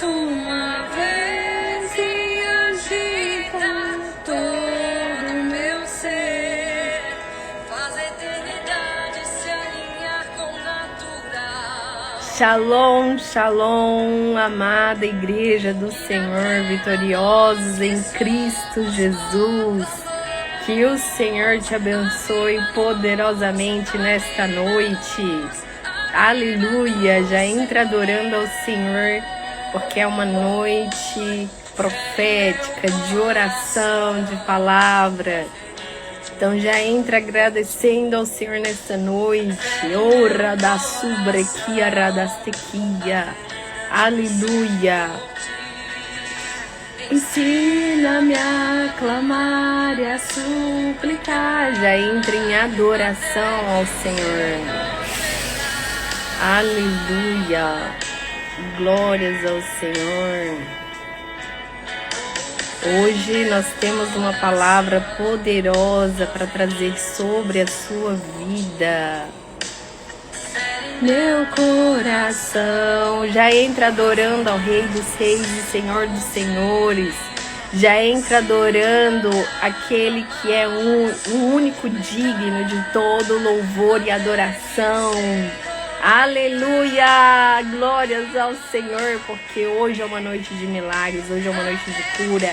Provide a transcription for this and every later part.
uma vez e agita todo o meu ser, faz a eternidade se alinhar com natural. Shalom, shalom, amada Igreja do Senhor, vitoriosos em Cristo Jesus. Que o Senhor te abençoe poderosamente nesta noite. Aleluia! Já entra adorando ao Senhor, porque é uma noite profética, de oração, de palavra. Então já entra agradecendo ao Senhor nesta noite. Ora da subrequia, radastequia. Aleluia! Ensina-me a clamar e a suplicar. Já entra em adoração ao Senhor. Aleluia. Glórias ao Senhor. Hoje nós temos uma palavra poderosa para trazer sobre a sua vida. Meu coração já entra adorando ao Rei dos Reis e Senhor dos Senhores. Já entra adorando aquele que é o único digno de todo louvor e adoração. Aleluia! Glórias ao Senhor, porque hoje é uma noite de milagres, hoje é uma noite de cura.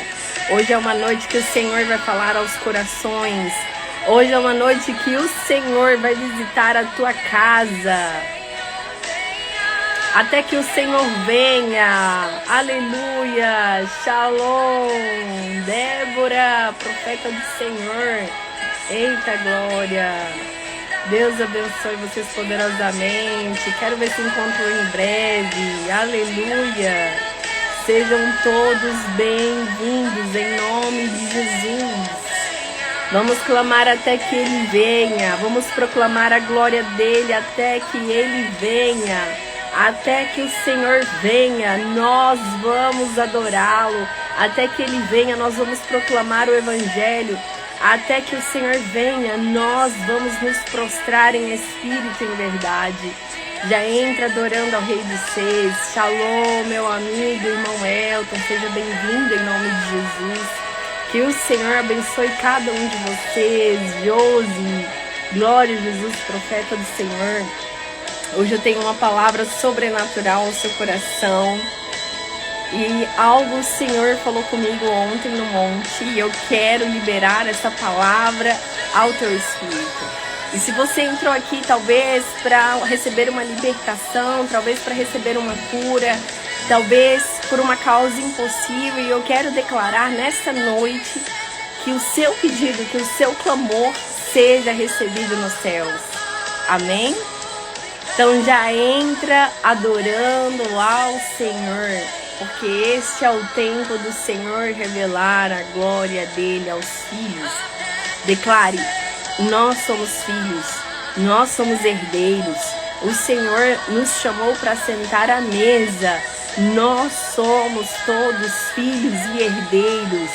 Hoje é uma noite que o Senhor vai falar aos corações. Hoje é uma noite que o Senhor vai visitar a tua casa. Até que o Senhor venha. Aleluia. Shalom. Débora, profeta do Senhor. Eita glória. Deus abençoe vocês poderosamente. Quero ver se encontro em breve. Aleluia. Sejam todos bem-vindos em nome de Jesus. Vamos clamar até que Ele venha. Vamos proclamar a glória dEle até que Ele venha. Até que o Senhor venha, nós vamos adorá-lo. Até que Ele venha, nós vamos proclamar o Evangelho. Até que o Senhor venha, nós vamos nos prostrar em espírito e em verdade. Já entra adorando ao Rei dos Reis. Shalom, meu amigo, irmão Elton. Seja bem-vindo em nome de Jesus. Que o Senhor abençoe cada um de vocês. Josi, glória a Jesus, profeta do Senhor. Hoje eu tenho uma palavra sobrenatural ao seu coração. E algo o Senhor falou comigo ontem no monte. E eu quero liberar essa palavra ao teu espírito. E se você entrou aqui talvez para receber uma libertação, talvez para receber uma cura, talvez por uma causa impossível, e eu quero declarar nesta noite que o seu pedido, que o seu clamor seja recebido nos céus. Amém? Então já entra adorando ao Senhor, porque este é o tempo do Senhor revelar a glória dele aos filhos. Declare: nós somos filhos, nós somos herdeiros. O Senhor nos chamou para sentar à mesa. Nós somos todos filhos e herdeiros.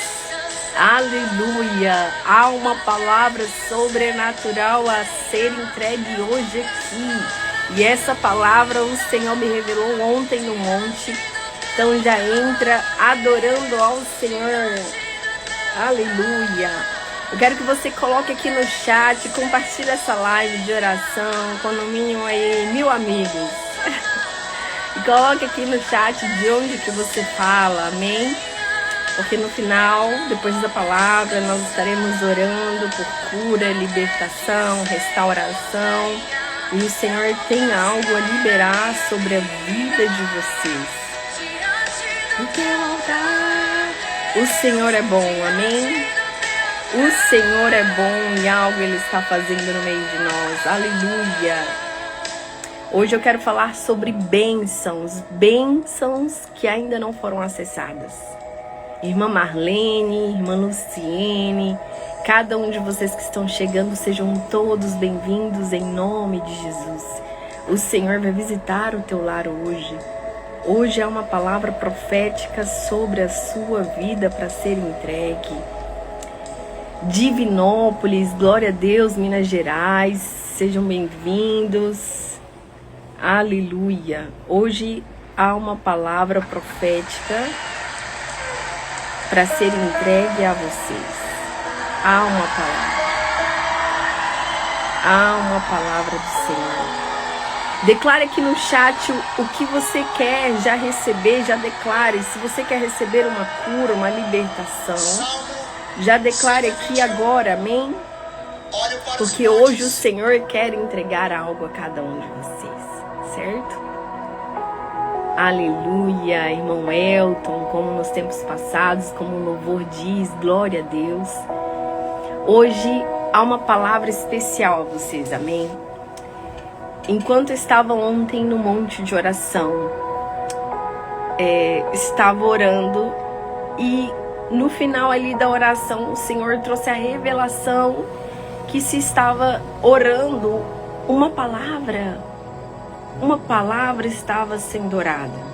Aleluia! Há uma palavra sobrenatural a ser entregue hoje aqui. E essa palavra o Senhor me revelou ontem no monte. Então já entra adorando ao Senhor. Aleluia! Eu quero que você coloque aqui no chat, compartilhe essa live de oração com no mínimo aí 1000 amigos. E coloque aqui no chat de onde que você fala, amém? Porque no final, depois da palavra, nós estaremos orando por cura, libertação, restauração. E o Senhor tem algo a liberar sobre a vida de vocês. O teu altar. O Senhor é bom, amém? O Senhor é bom e algo Ele está fazendo no meio de nós. Aleluia! Hoje eu quero falar sobre bênçãos. Bênçãos que ainda não foram acessadas. Irmã Marlene, irmã Luciene, cada um de vocês que estão chegando, sejam todos bem-vindos em nome de Jesus. O Senhor vai visitar o teu lar hoje. Hoje é uma palavra profética sobre a sua vida para ser entregue. Divinópolis, glória a Deus, Minas Gerais, sejam bem-vindos. Aleluia. Hoje há uma palavra profética para ser entregue a vocês. Há uma palavra. Há uma palavra do Senhor. Declare aqui no chat o que você quer já receber, já declare. Se você quer receber uma cura, uma libertação, já declare aqui agora, amém? Porque hoje o Senhor quer entregar algo a cada um de vocês, certo? Aleluia, irmão Elton, como nos tempos passados, como o louvor diz, glória a Deus. Hoje há uma palavra especial a vocês, amém? Enquanto eu estava ontem no monte de oração, estava orando e no final ali da oração o Senhor trouxe a revelação que se estava orando uma palavra estava sendo orada.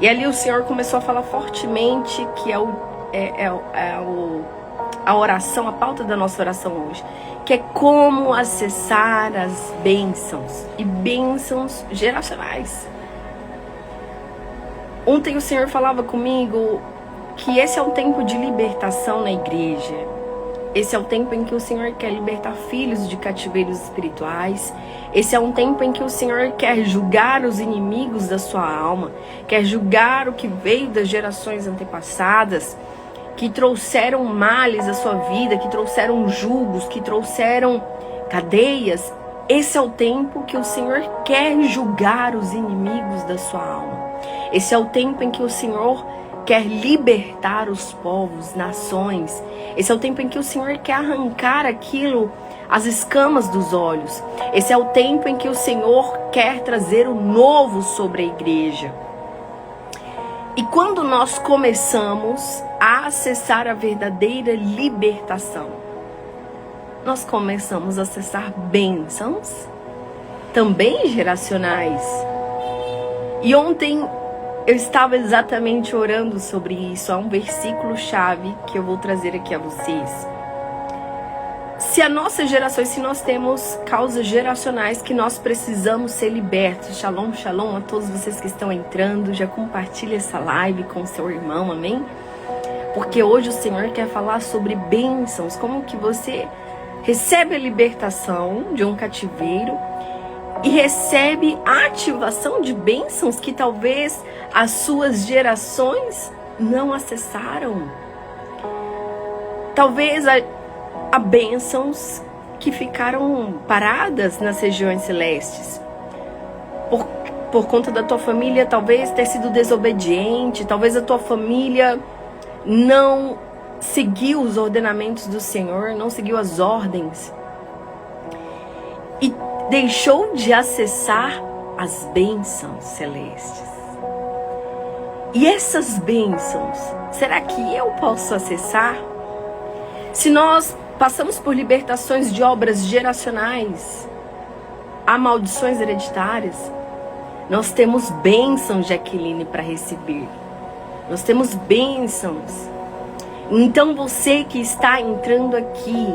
E ali o Senhor começou a falar fortemente que a oração, a pauta da nossa oração hoje, que é como acessar as bênçãos e bênçãos geracionais. Ontem o Senhor falava comigo que esse é um tempo de libertação na igreja. Esse é o tempo em que o Senhor quer libertar filhos de cativeiros espirituais. Esse é um tempo em que o Senhor quer julgar os inimigos da sua alma, quer julgar o que veio das gerações antepassadas, que trouxeram males à sua vida, que trouxeram julgos, que trouxeram cadeias. Esse é o tempo que o Senhor quer julgar os inimigos da sua alma. Esse é o tempo em que o Senhor quer libertar os povos, nações. Esse é o tempo em que o Senhor quer arrancar aquilo, as escamas dos olhos. Esse é o tempo em que o Senhor quer trazer o novo sobre a igreja. E quando nós começamos a acessar a verdadeira libertação, nós começamos a acessar bênçãos, também geracionais. E ontem eu estava exatamente orando sobre isso. Há um versículo-chave que eu vou trazer aqui a vocês. Se a nossa geração, se nós temos causas geracionais que nós precisamos ser libertos. Shalom, shalom a todos vocês que estão entrando. Já compartilha essa live com seu irmão, amém? Porque hoje o Senhor quer falar sobre bênçãos. Como que você recebe a libertação de um cativeiro e recebe a ativação de bênçãos que talvez as suas gerações não acessaram. Talvez há bênçãos que ficaram paradas nas regiões celestes. Por conta da tua família talvez ter sido desobediente, talvez a tua família não seguiu os ordenamentos do Senhor, não seguiu as ordens. E deixou de acessar as bênçãos celestes. E essas bênçãos, será que eu posso acessar? Se nós passamos por libertações de obras geracionais, há maldições hereditárias, nós temos bênçãos, Jaqueline, para receber. Nós temos bênçãos. Então você que está entrando aqui,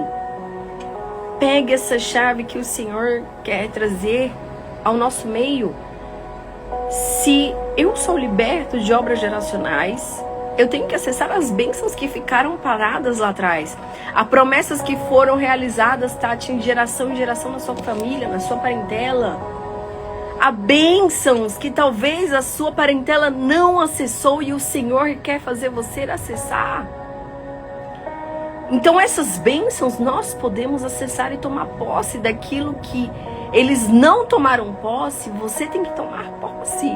pegue essa chave que o Senhor quer trazer ao nosso meio. Se eu sou liberto de obras geracionais, eu tenho que acessar as bênçãos que ficaram paradas lá atrás. As promessas que foram realizadas, Tati, em geração em geração na sua família, na sua parentela. Há bênçãos que talvez a sua parentela não acessou e o Senhor quer fazer você acessar. Então essas bênçãos nós podemos acessar e tomar posse daquilo que eles não tomaram posse, você tem que tomar posse.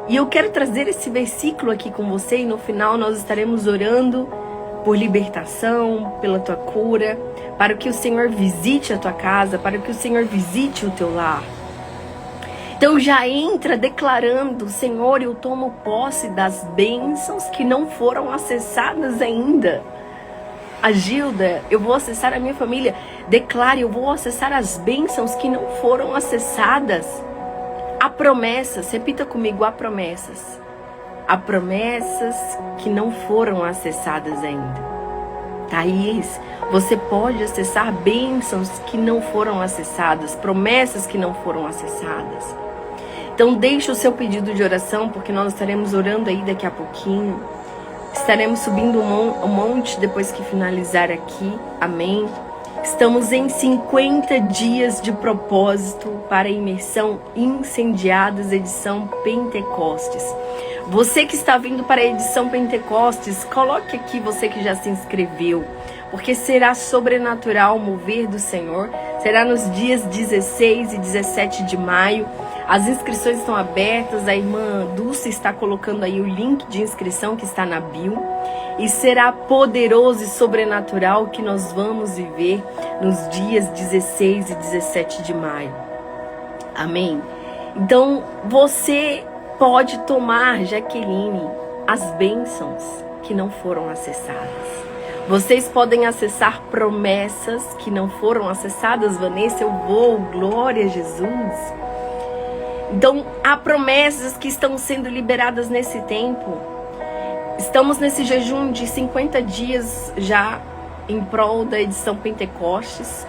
E eu quero trazer esse versículo aqui com você e no final nós estaremos orando por libertação, pela tua cura, para que o Senhor visite a tua casa, para que o Senhor visite o teu lar. Então já entra declarando, Senhor, eu tomo posse das bênçãos que não foram acessadas ainda. A Gilda, eu vou acessar a minha família. Declare, eu vou acessar as bênçãos que não foram acessadas. Há promessas, repita comigo, há promessas. Há promessas que não foram acessadas ainda. Thaís, você pode acessar bênçãos que não foram acessadas, promessas que não foram acessadas. Então deixe o seu pedido de oração, porque nós estaremos orando aí daqui a pouquinho. Estaremos subindo um monte depois que finalizar aqui. Amém? Estamos em 50 dias de propósito para a imersão Incendiadas, edição Pentecostes. Você que está vindo para a edição Pentecostes, coloque aqui você que já se inscreveu, porque será sobrenatural o mover do Senhor. Será nos dias 16 e 17 de maio. As inscrições estão abertas, a irmã Dulce está colocando aí o link de inscrição que está na bio. E será poderoso e sobrenatural que nós vamos viver nos dias 16 e 17 de maio. Amém? Então, você pode tomar, Jaqueline, as bênçãos que não foram acessadas. Vocês podem acessar promessas que não foram acessadas. Vanessa, eu vou, glória a Jesus. Então, há promessas que estão sendo liberadas nesse tempo. Estamos nesse jejum de 50 dias já em prol da edição Pentecostes,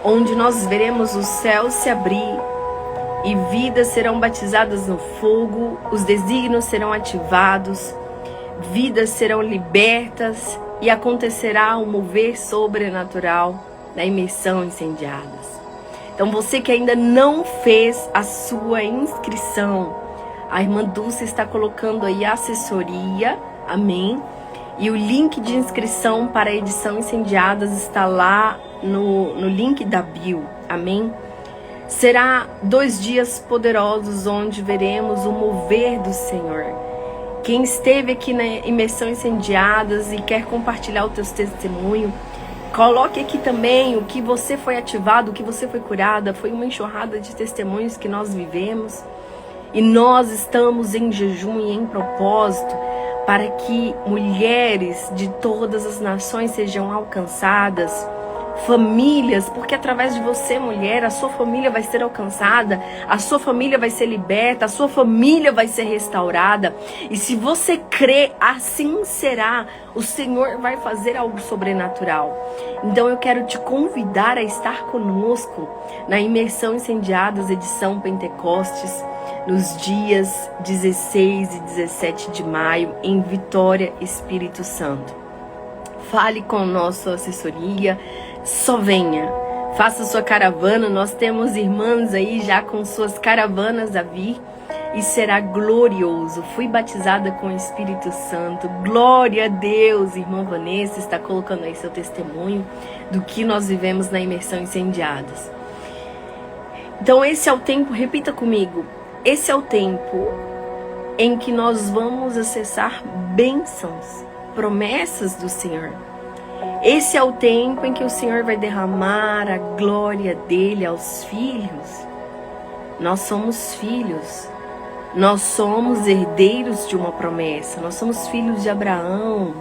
onde nós veremos o céu se abrir e vidas serão batizadas no fogo, os desígnios serão ativados, vidas serão libertas e acontecerá um mover sobrenatural da imersão Incendiadas. Então você que ainda não fez a sua inscrição, a irmã Dulce está colocando aí a assessoria, amém? E o link de inscrição para a edição Incendiadas está lá no link da bio, amém? Será 2 dias poderosos onde veremos o mover do Senhor. Quem esteve aqui na imersão Incendiadas e quer compartilhar o teu testemunho, coloque aqui também o que você foi ativado, o que você foi curada. Foi uma enxurrada de testemunhos que nós vivemos. E nós estamos em jejum e em propósito para que mulheres de todas as nações sejam alcançadas. Famílias, porque através de você, mulher, a sua família vai ser alcançada, a sua família vai ser liberta, a sua família vai ser restaurada. E se você crê, assim será. O Senhor vai fazer algo sobrenatural. Então eu quero te convidar a estar conosco na imersão Incendiadas, edição Pentecostes, nos dias 16 e 17 de maio, em Vitória, Espírito Santo. Fale com a nossa assessoria. Só venha, faça sua caravana. Nós temos irmãs aí já com suas caravanas a vir e será glorioso. Fui batizada com o Espírito Santo, glória a Deus. Irmã Vanessa está colocando aí seu testemunho do que nós vivemos na imersão Incendiadas. Então esse é o tempo, repita comigo, esse é o tempo em que nós vamos acessar bênçãos, promessas do Senhor. Esse é o tempo em que o Senhor vai derramar a glória dele aos filhos. Nós somos filhos. Nós somos herdeiros de uma promessa. Nós somos filhos de Abraão.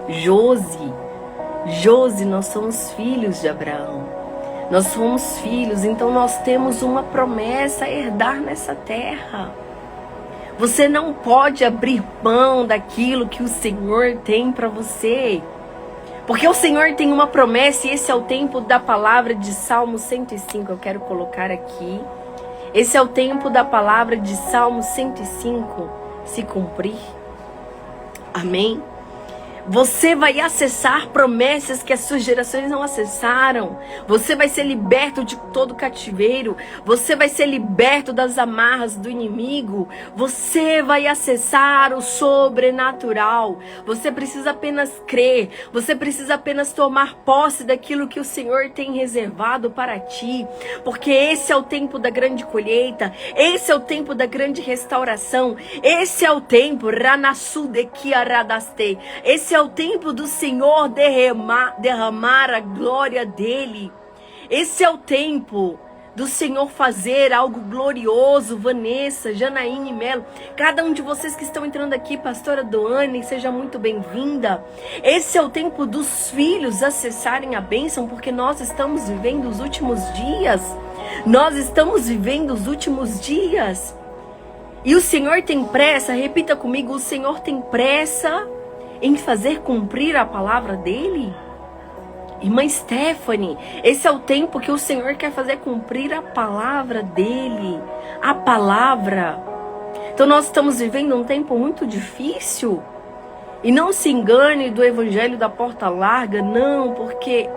Josi, nós somos filhos de Abraão. Nós somos filhos, então nós temos uma promessa a herdar nessa terra. Você não pode abrir mão daquilo que o Senhor tem para você. Porque o Senhor tem uma promessa e esse é o tempo da palavra de Salmo 105. Eu quero colocar aqui. Esse é o tempo da palavra de Salmo 105 se cumprir. Amém? Você vai acessar promessas que as suas gerações não acessaram. Você vai ser liberto de todo cativeiro. Você vai ser liberto das amarras do inimigo. Você vai acessar o sobrenatural. Você precisa apenas crer. Você precisa apenas tomar posse daquilo que o Senhor tem reservado para ti. Porque esse é o tempo da grande colheita. Esse é o tempo da grande restauração. Esse é o tempo, Ranassudekiaradaste. Esse é o tempo do Senhor derramar a glória dele. Esse é o tempo do Senhor fazer algo glorioso. Vanessa, Janaíne Melo, cada um de vocês que estão entrando aqui, pastora Doane, seja muito bem-vinda. Esse é o tempo dos filhos acessarem a bênção, porque nós estamos vivendo os últimos dias. Nós estamos vivendo os últimos dias. E o Senhor tem pressa, repita comigo, o Senhor tem pressa em fazer cumprir a palavra dele. Irmã Stephanie, esse é o tempo que o Senhor quer fazer cumprir a palavra dele. a palavra. Então nós estamos vivendo um tempo muito difícil. E não se engane do evangelho da porta larga, não, porque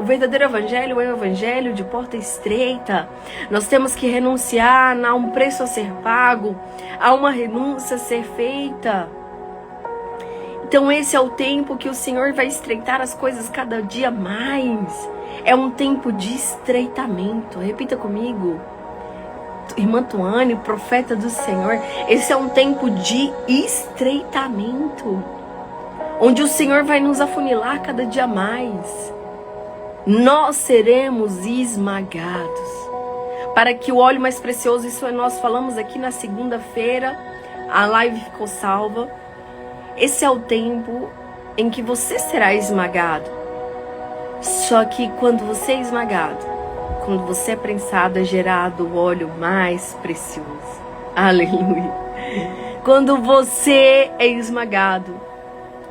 o verdadeiro evangelho é o evangelho de porta estreita. Nós temos que renunciar a um preço a ser pago, a uma renúncia a ser feita. Então esse é o tempo que o Senhor vai estreitar as coisas cada dia mais. É um tempo de estreitamento. Repita comigo. Irmã Tuane, profeta do Senhor, esse é um tempo de estreitamento, onde o Senhor vai nos afunilar cada dia mais. Nós seremos esmagados. Para que o óleo mais precioso, isso nós falamos aqui na segunda-feira, a live ficou salva. Esse é o tempo em que você será esmagado. Só que quando você é esmagado, quando você é prensado, é gerado o óleo mais precioso. Aleluia. Quando você é esmagado,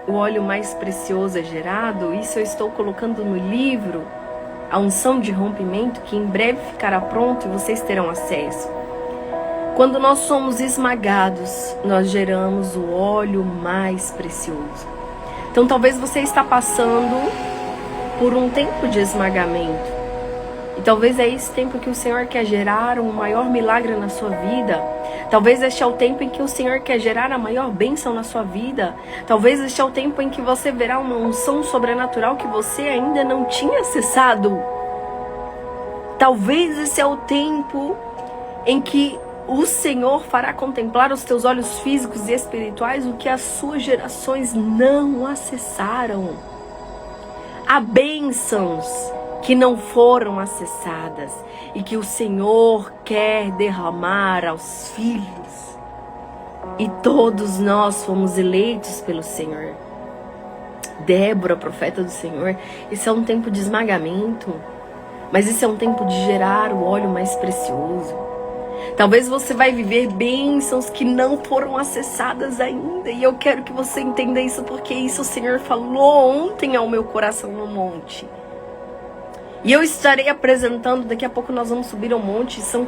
o óleo mais precioso é gerado. Isso eu estou colocando no livro, A Unção de Rompimento, que em breve ficará pronto e vocês terão acesso. Quando nós somos esmagados, nós geramos o óleo mais precioso. Então talvez você está passando por um tempo de esmagamento. E talvez é esse tempo que o Senhor quer gerar um maior milagre na sua vida. Talvez este é o tempo em que o Senhor quer gerar a maior bênção na sua vida. Talvez este é o tempo em que você verá uma unção sobrenatural que você ainda não tinha acessado. Talvez esse é o tempo em que o Senhor fará contemplar os teus olhos físicos e espirituais o que as suas gerações não acessaram. Há bênçãos que não foram acessadas e que o Senhor quer derramar aos filhos. E todos nós fomos eleitos pelo Senhor. Débora, profeta do Senhor, esse é um tempo de esmagamento, mas esse é um tempo de gerar o óleo mais precioso. Talvez você vai viver bênçãos que não foram acessadas ainda, e eu quero que você entenda isso, porque isso o Senhor falou ontem ao meu coração no monte. E eu estarei apresentando, daqui a pouco nós vamos subir ao monte, são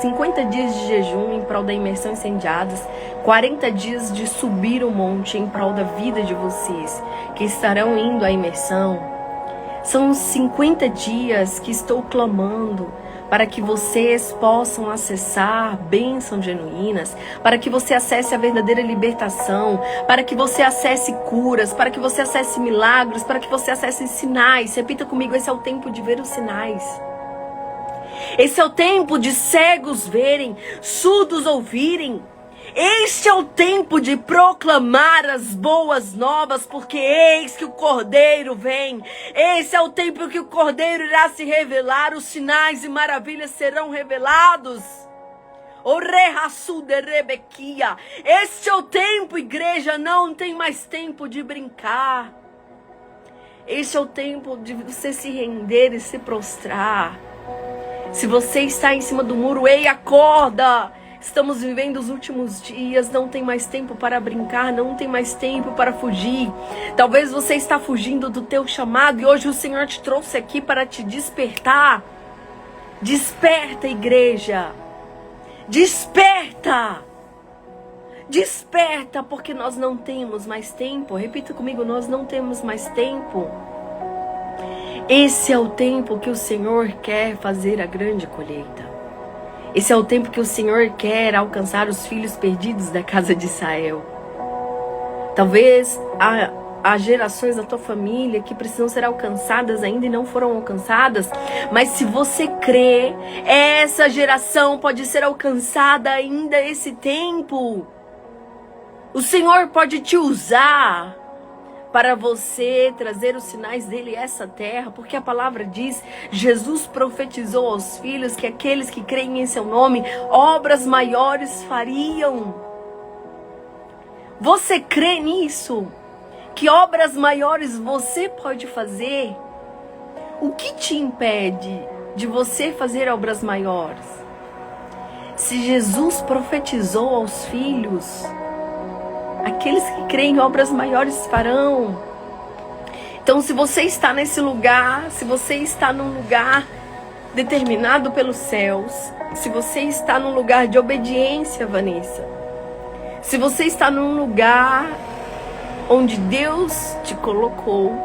50 dias de jejum em prol da imersão incendiadas, 40 dias de subir o monte em prol da vida de vocês, que estarão indo à imersão. São 50 dias que estou clamando para que vocês possam acessar bênçãos genuínas, para que você acesse a verdadeira libertação, para que você acesse curas, para que você acesse milagres, para que você acesse sinais. Repita comigo, esse é o tempo de ver os sinais. Esse é o tempo de cegos verem, surdos ouvirem. Este é o tempo de proclamar as boas novas, porque eis que o Cordeiro vem. Esse é o tempo que o Cordeiro irá se revelar, os sinais e maravilhas serão revelados. O Rehaçu de Rebequia. Este é o tempo, igreja, não tem mais tempo de brincar. Este é o tempo de você se render e se prostrar. Se você está em cima do muro, ei, acorda! Estamos vivendo os últimos dias, não tem mais tempo para brincar, não tem mais tempo para fugir. Talvez você está fugindo do teu chamado e hoje o Senhor te trouxe aqui para te despertar. Desperta, igreja. Desperta. Desperta, porque nós não temos mais tempo. Repita comigo, nós não temos mais tempo. Esse é o tempo que o Senhor quer fazer a grande colheita. Esse é o tempo que o Senhor quer alcançar os filhos perdidos da casa de Israel. Talvez há gerações da tua família que precisam ser alcançadas ainda e não foram alcançadas. Mas se você crê, essa geração pode ser alcançada ainda esse tempo. O Senhor pode te usar para você trazer os sinais dele a essa terra, porque a palavra diz, Jesus profetizou aos filhos que aqueles que creem em seu nome, obras maiores fariam. Você crê nisso? Que obras maiores você pode fazer? O que te impede de você fazer obras maiores? Se Jesus profetizou aos filhos, aqueles que creem em obras maiores farão. Então, se você está nesse lugar, se você está num lugar determinado pelos céus, se você está num lugar de obediência, Vanessa, se você está num lugar onde Deus te colocou,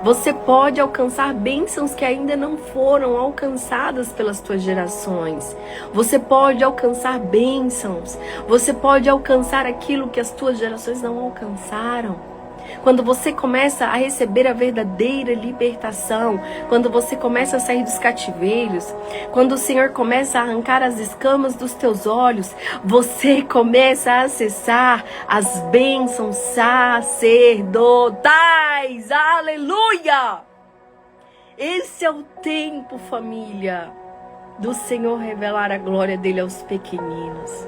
você pode alcançar bênçãos que ainda não foram alcançadas pelas tuas gerações. Você pode alcançar bênçãos. Você pode alcançar aquilo que as tuas gerações não alcançaram. Quando você começa a receber a verdadeira libertação, quando você começa a sair dos cativeiros, quando o Senhor começa a arrancar as escamas dos teus olhos, você começa a acessar as bênçãos sacerdotais. Aleluia! Esse é o tempo, família, do Senhor revelar a glória dele aos pequeninos.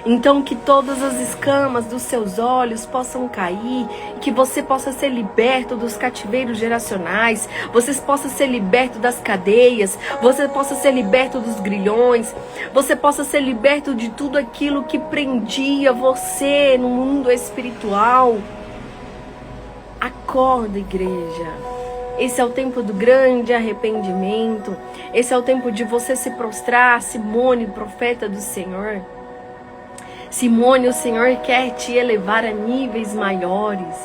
Então que todas as escamas dos seus olhos possam cair, que você possa ser liberto dos cativeiros geracionais, você possa ser liberto das cadeias, você possa ser liberto dos grilhões, você possa ser liberto de tudo aquilo que prendia você no mundo espiritual. Acorda, igreja. Esse é o tempo do grande arrependimento. Esse é o tempo de você se prostrar, Simone, profeta do Senhor. Simone, o Senhor quer te elevar a níveis maiores.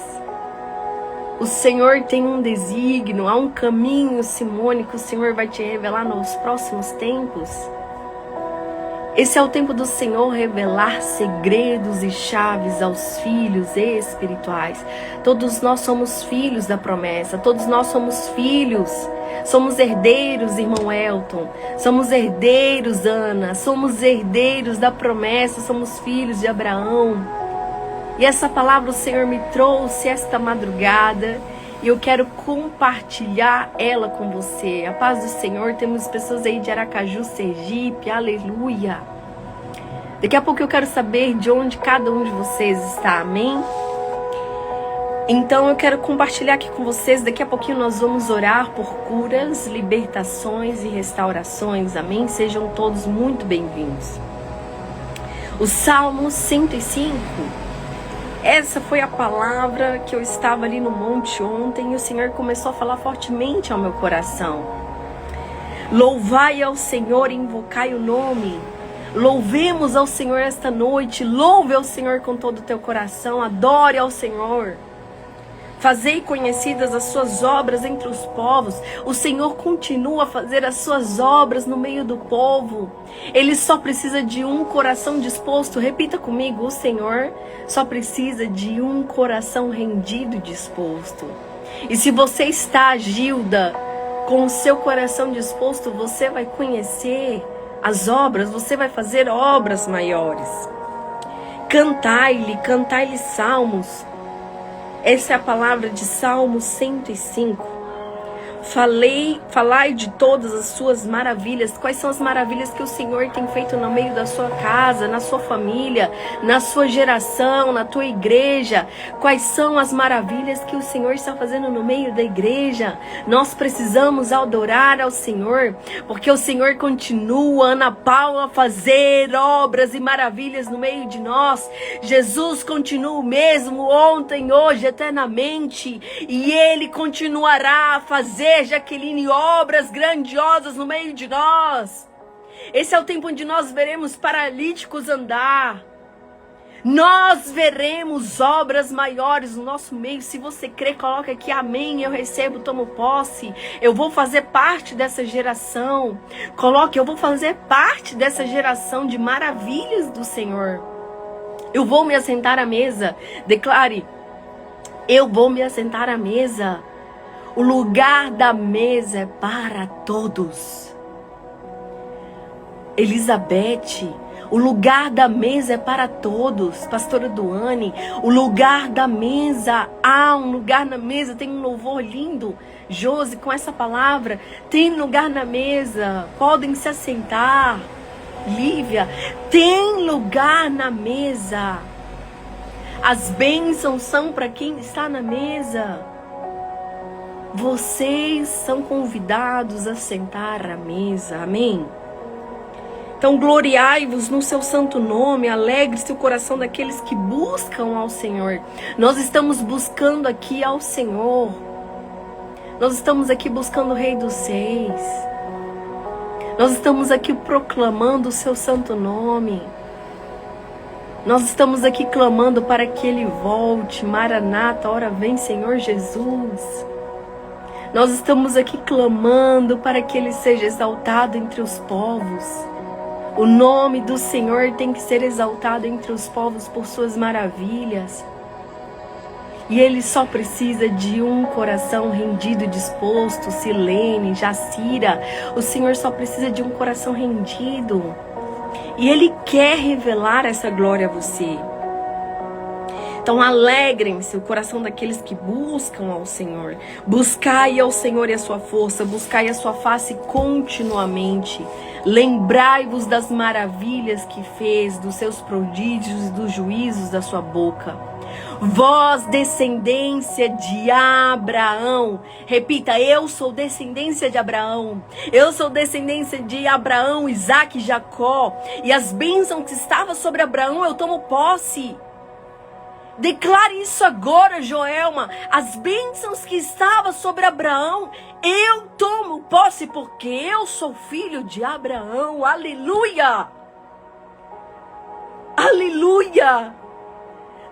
O Senhor tem um desígnio, há um caminho, Simone, que o Senhor vai te revelar nos próximos tempos. Esse é o tempo do Senhor revelar segredos e chaves aos filhos espirituais. Todos nós somos filhos da promessa, todos nós somos filhos. Somos herdeiros, irmão Elton. Somos herdeiros, Ana. Somos herdeiros da promessa. Somos filhos de Abraão. E essa palavra o Senhor me trouxe esta madrugada. E eu quero compartilhar ela com você. A paz do Senhor. Temos pessoas aí de Aracaju, Sergipe. Aleluia. Daqui a pouco eu quero saber de onde cada um de vocês está. Amém? Então eu quero compartilhar aqui com vocês, daqui a pouquinho nós vamos orar por curas, libertações e restaurações, amém? Sejam todos muito bem-vindos. O Salmo 105, essa foi a palavra que eu estava ali no monte ontem e o Senhor começou a falar fortemente ao meu coração. Louvai ao Senhor e invocai o nome. Louvemos ao Senhor esta noite, louve ao Senhor com todo o teu coração, adore ao Senhor. Fazei conhecidas as suas obras entre os povos. O Senhor continua a fazer as suas obras no meio do povo. Ele só precisa de um coração disposto. Repita comigo, o Senhor só precisa de um coração rendido e disposto. E se você está, Gilda, com o seu coração disposto, você vai conhecer as obras, você vai fazer obras maiores. Cantai-lhe salmos. Essa é a palavra de Salmo 105. Falai de todas as suas maravilhas. Quais são as maravilhas que o Senhor tem feito no meio da sua casa, na sua família, na sua geração, na tua igreja? Quais são as maravilhas que o Senhor está fazendo no meio da igreja? Nós precisamos adorar ao Senhor, porque o Senhor continua, Ana Paula, a fazer obras e maravilhas no meio de nós. Jesus continua o mesmo ontem, hoje, eternamente, e Ele continuará a fazer, Jaqueline, obras grandiosas no meio de nós. Esse é o tempo onde nós veremos paralíticos andar. Nós veremos obras maiores no nosso meio. Se você crê, coloca aqui amém, eu recebo, tomo posse. Eu vou fazer parte dessa geração. Coloque, eu vou fazer parte dessa geração de maravilhas do Senhor. Eu vou me assentar à mesa. Declare, eu vou me assentar à mesa. O lugar da mesa é para todos. Elizabeth, o lugar da mesa é para todos. Pastora Duane, o lugar da mesa, há um lugar na mesa, tem um louvor lindo. Josi, com essa palavra, tem lugar na mesa, podem se assentar. Lívia, tem lugar na mesa. As bênçãos são para quem está na mesa. Vocês são convidados a sentar à mesa, amém? Então gloriai-vos no seu santo nome, alegre-se o coração daqueles que buscam ao Senhor. Nós estamos buscando aqui ao Senhor. Nós estamos aqui buscando o Rei dos Reis. Nós estamos aqui proclamando o seu santo nome. Nós estamos aqui clamando para que Ele volte. Maranata, ora vem, Senhor Jesus. Nós estamos aqui clamando para que Ele seja exaltado entre os povos. O nome do Senhor tem que ser exaltado entre os povos por suas maravilhas. E Ele só precisa de um coração rendido e disposto. Silene, Jacira, o Senhor só precisa de um coração rendido. E Ele quer revelar essa glória a você. Então alegrem-se o coração daqueles que buscam ao Senhor. Buscai ao Senhor e a sua força, buscai a sua face continuamente. Lembrai-vos das maravilhas que fez, dos seus prodígios e dos juízos da sua boca. Vós, descendência de Abraão. Repita, eu sou descendência de Abraão. Eu sou descendência de Abraão, Isaque e Jacó. E as bênçãos que estavam sobre Abraão, eu tomo posse. Declare isso agora, Joelma. As bênçãos que estavam sobre Abraão, eu tomo posse, porque eu sou filho de Abraão. Aleluia! Aleluia!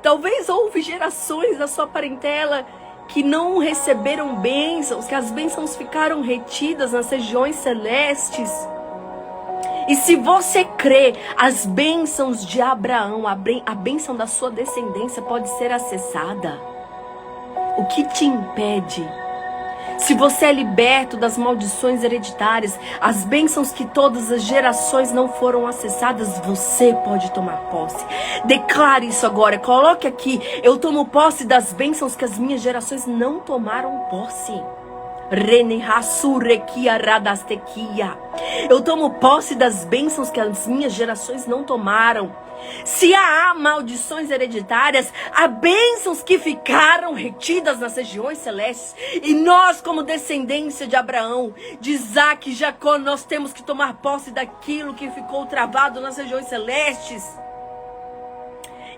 Talvez houve gerações da sua parentela que não receberam bênçãos, que as bênçãos ficaram retidas nas regiões celestes. E se você crê, as bênçãos de Abraão, a bênção da sua descendência pode ser acessada. O que te impede? Se você é liberto das maldições hereditárias, as bênçãos que todas as gerações não foram acessadas, você pode tomar posse. Declare isso agora, coloque aqui, eu tomo posse das bênçãos que as minhas gerações não tomaram posse. Eu tomo posse das bênçãos que as minhas gerações não tomaram. Se há maldições hereditárias, há bênçãos que ficaram retidas nas regiões celestes. E nós, como descendência de Abraão, de Isaque e Jacó, nós temos que tomar posse daquilo que ficou travado nas regiões celestes.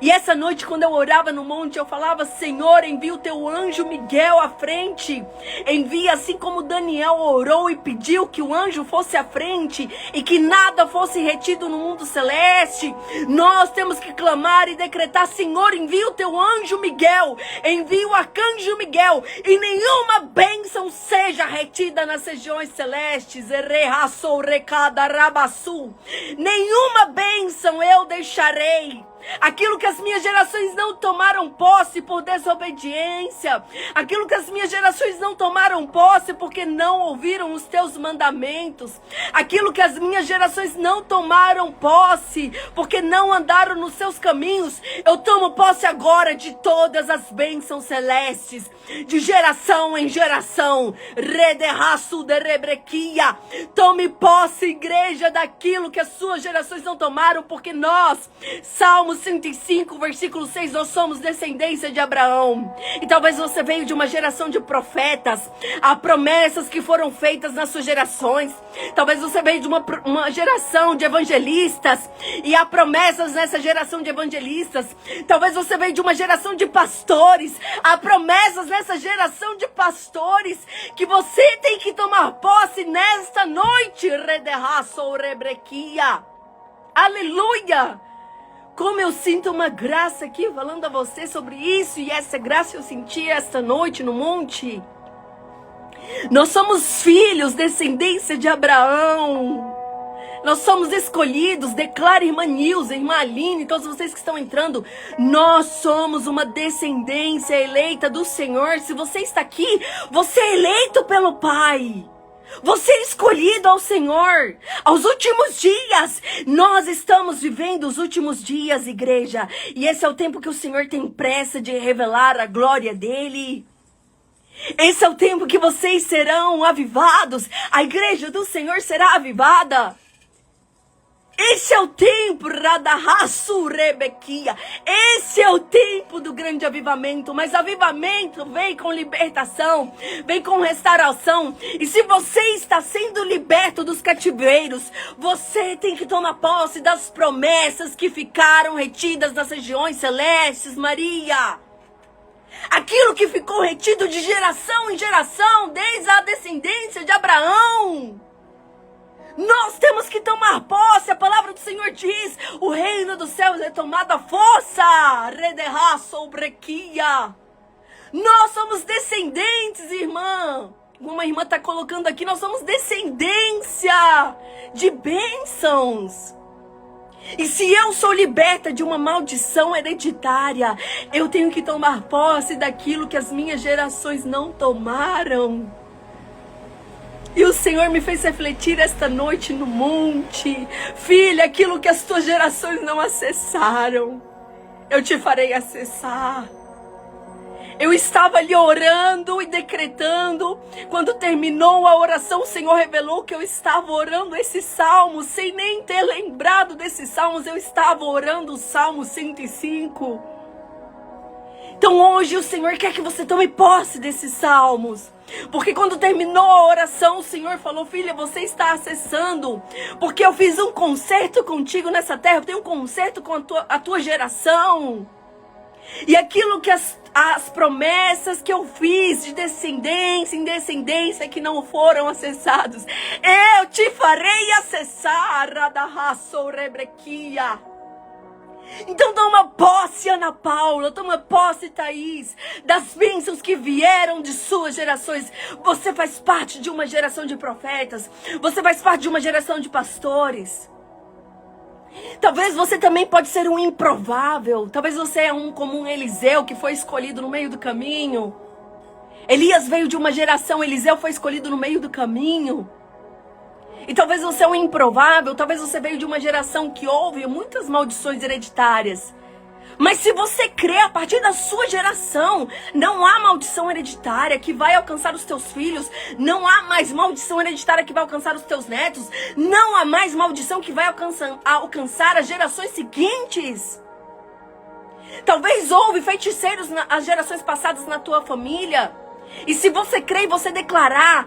E essa noite, quando eu orava no monte, eu falava: Senhor, envia o teu anjo Miguel à frente. Envia, assim como Daniel orou e pediu que o anjo fosse à frente e que nada fosse retido no mundo celeste. Nós temos que clamar e decretar: Senhor, envia o teu anjo Miguel. Envia o arcanjo Miguel. E nenhuma bênção seja retida nas regiões celestes. Nenhuma bênção eu deixarei. Aquilo que as minhas gerações não tomaram posse por desobediência, aquilo que as minhas gerações não tomaram posse porque não ouviram os teus mandamentos, aquilo que as minhas gerações não tomaram posse porque não andaram nos seus caminhos, eu tomo posse agora de todas as bênçãos celestes, de geração em geração. Tome posse, igreja, daquilo que as suas gerações não tomaram, porque nós, Salmo 105, versículo 6, nós somos descendência de Abraão. E talvez você veio de uma geração de profetas. Há promessas que foram feitas nas suas gerações. Talvez você veio de uma geração de evangelistas. E há promessas nessa geração de evangelistas. Talvez você veio de uma geração de pastores. Há promessas nessa geração de pastores que você tem que tomar posse nesta noite. Aleluia! Como eu sinto uma graça aqui falando a você sobre isso. E essa graça eu senti esta noite no monte. Nós somos filhos, descendência de Abraão. Nós somos escolhidos. Declara, irmã Nilza, irmã Aline, todos vocês que estão entrando. Nós somos uma descendência eleita do Senhor. Se você está aqui, você é eleito pelo Pai. Você é escolhido ao Senhor. Aos últimos dias. Nós estamos vivendo os últimos dias, igreja. E esse é o tempo que o Senhor tem pressa de revelar a glória dele. Esse é o tempo que vocês serão avivados. A igreja do Senhor será avivada. Esse é o tempo, esse é o tempo do grande avivamento. Mas avivamento vem com libertação, vem com restauração. E se você está sendo liberto dos cativeiros, você tem que tomar posse das promessas que ficaram retidas nas regiões celestes, Maria. Aquilo que ficou retido de geração em geração, desde a descendência de Abraão. Nós temos que tomar posse. A palavra do Senhor diz: o reino dos céus é tomado à força. Rederá sobrequia. Nós somos descendentes, irmã. Uma irmã está colocando aqui: nós somos descendência de bênçãos. E se eu sou liberta de uma maldição hereditária, eu tenho que tomar posse daquilo que as minhas gerações não tomaram. E o Senhor me fez refletir esta noite no monte: filha, aquilo que as tuas gerações não acessaram, eu te farei acessar. Eu estava ali orando e decretando. Quando terminou a oração, o Senhor revelou que eu estava orando esse salmo, sem nem ter lembrado desses salmos. Eu estava orando o Salmo 105. Então hoje o Senhor quer que você tome posse desses salmos. Porque quando terminou a oração, o Senhor falou: filha, você está acessando. Porque eu fiz um concerto contigo nessa terra. Eu tenho um concerto com a tua geração. E aquilo que as promessas que eu fiz de descendência em descendência que não foram acessados, eu te farei acessar. Então toma posse, Ana Paula, toma posse, Thaís, das bênçãos que vieram de suas gerações. Você faz parte de uma geração de profetas. Você faz parte de uma geração de pastores. Talvez você também pode ser um improvável. Talvez você é como um Eliseu que foi escolhido no meio do caminho. Elias veio de uma geração, Eliseu foi escolhido no meio do caminho. E talvez você é um improvável, talvez você veio de uma geração que houve muitas maldições hereditárias. Mas se você crê, a partir da sua geração, não há maldição hereditária que vai alcançar os teus filhos. Não há mais maldição hereditária que vai alcançar os teus netos. Não há mais maldição que vai alcançar as gerações seguintes. Talvez houve feiticeiros nas gerações passadas na tua família. E se você crê e você declare: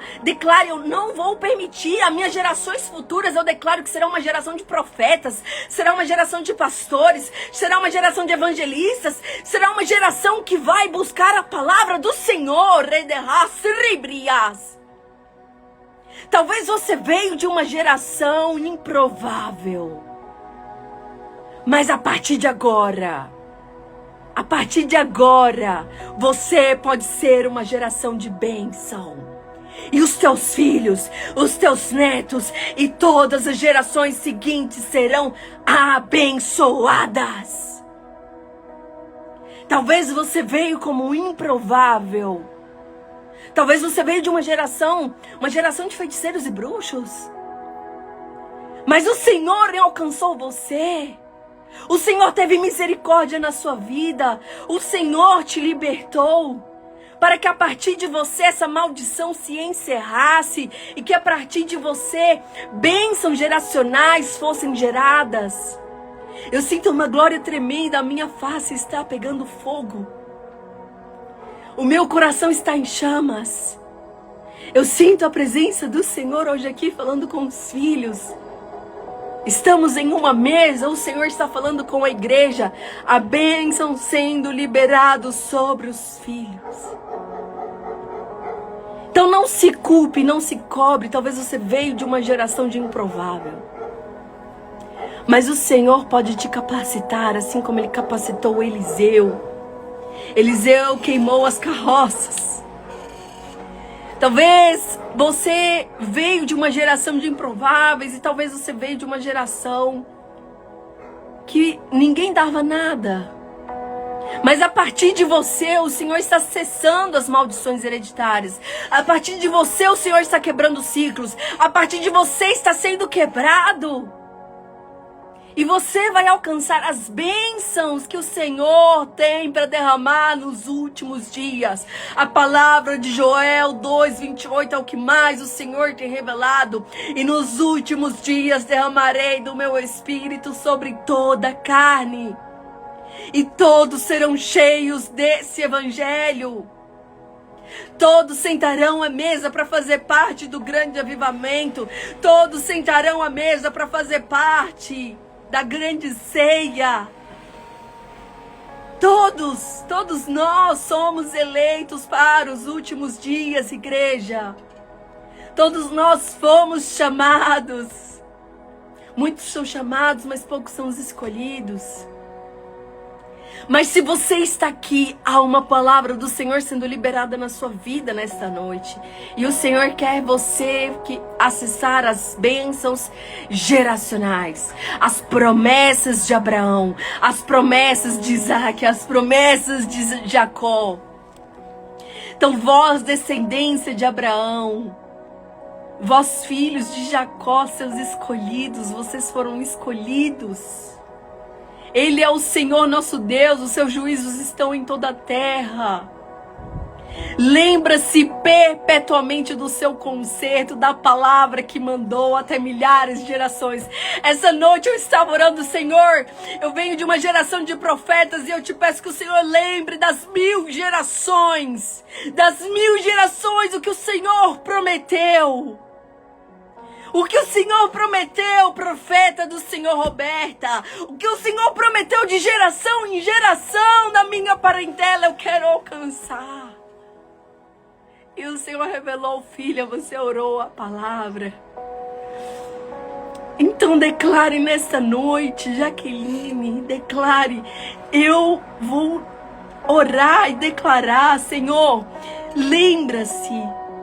eu não vou permitir, as minhas gerações futuras, eu declaro que será uma geração de profetas, será uma geração de pastores, será uma geração de evangelistas, será uma geração que vai buscar a palavra do Senhor. Talvez você veio de uma geração improvável, mas a partir de agora, você pode ser uma geração de bênção. E os teus filhos, os teus netos e todas as gerações seguintes serão abençoadas. Talvez você veio como um improvável. Talvez você veio de uma geração de feiticeiros e bruxos. Mas o Senhor alcançou você. O Senhor teve misericórdia na sua vida. O Senhor te libertou. Para que a partir de você essa maldição se encerrasse. E que a partir de você bênçãos geracionais fossem geradas. Eu sinto uma glória tremenda. A minha face está pegando fogo. O meu coração está em chamas. Eu sinto a presença do Senhor hoje aqui falando com os filhos. Estamos em uma mesa, o Senhor está falando com a igreja, a bênção sendo liberada sobre os filhos. Então não se culpe, não se cobre, talvez você veio de uma geração de improvável. Mas o Senhor pode te capacitar, assim como Ele capacitou Eliseu. Eliseu queimou as carroças. Talvez você veio de uma geração de improváveis e talvez você veio de uma geração que ninguém dava nada. Mas a partir de você, o Senhor está cessando as maldições hereditárias. A partir de você, o Senhor está quebrando ciclos. A partir de você, está sendo quebrado. E você vai alcançar as bênçãos que o Senhor tem para derramar nos últimos dias. A palavra de Joel 2:28 é o que mais o Senhor tem revelado. E nos últimos dias derramarei do meu espírito sobre toda a carne. E todos serão cheios desse evangelho. Todos sentarão à mesa para fazer parte do grande avivamento. Todos sentarão à mesa para fazer parte da grande ceia. Todos nós somos eleitos para os últimos dias, igreja. Todos nós fomos chamados. Muitos são chamados, mas poucos são os escolhidos. Mas se você está aqui, há uma palavra do Senhor sendo liberada na sua vida nesta noite. E o Senhor quer você acessar as bênçãos geracionais, as promessas de Abraão, as promessas de Isaac, as promessas de Jacó. Então vós, descendência de Abraão, vós filhos de Jacó, seus escolhidos, vocês foram escolhidos. Ele é o Senhor nosso Deus, os seus juízos estão em toda a terra. Lembra-se perpetuamente do seu conserto, da palavra que mandou até milhares de gerações. Essa noite eu estava orando, Senhor, eu venho de uma geração de profetas e eu te peço que o Senhor lembre das 1000 gerações. Das 1000 gerações, o que o Senhor prometeu. O que o Senhor prometeu, profeta do Senhor Roberta. O que o Senhor prometeu de geração em geração da minha parentela, eu quero alcançar. E o Senhor revelou, filha, você orou a palavra. Então declare nesta noite, Jaqueline, declare. Eu vou orar e declarar, Senhor, lembra-se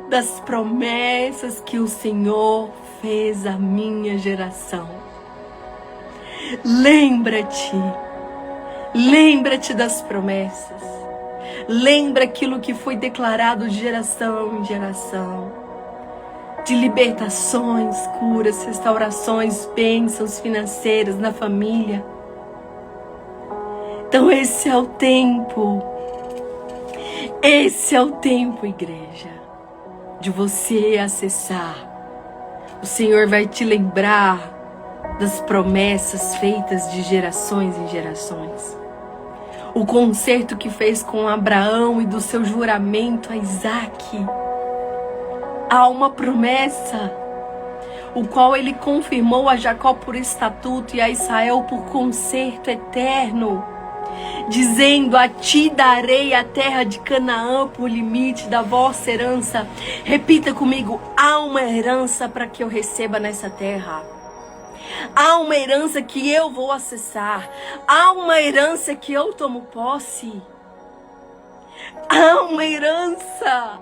das promessas que o Senhor fez à minha geração. Lembra-te das promessas. Lembra aquilo que foi declarado de geração em geração. De libertações, curas, restaurações, bênçãos financeiras na família. Então esse é o tempo. Esse é o tempo, igreja, de você acessar. O Senhor vai te lembrar das promessas feitas de gerações em gerações. O concerto que fez com Abraão e do seu juramento a Isaac. Há uma promessa, o qual ele confirmou a Jacó por estatuto e a Israel por concerto eterno, dizendo: a ti darei a terra de Canaã por limite da vossa herança. Repita comigo: há uma herança para que eu receba nessa terra. Há uma herança que eu vou acessar. Há uma herança que eu tomo posse. Há uma herança.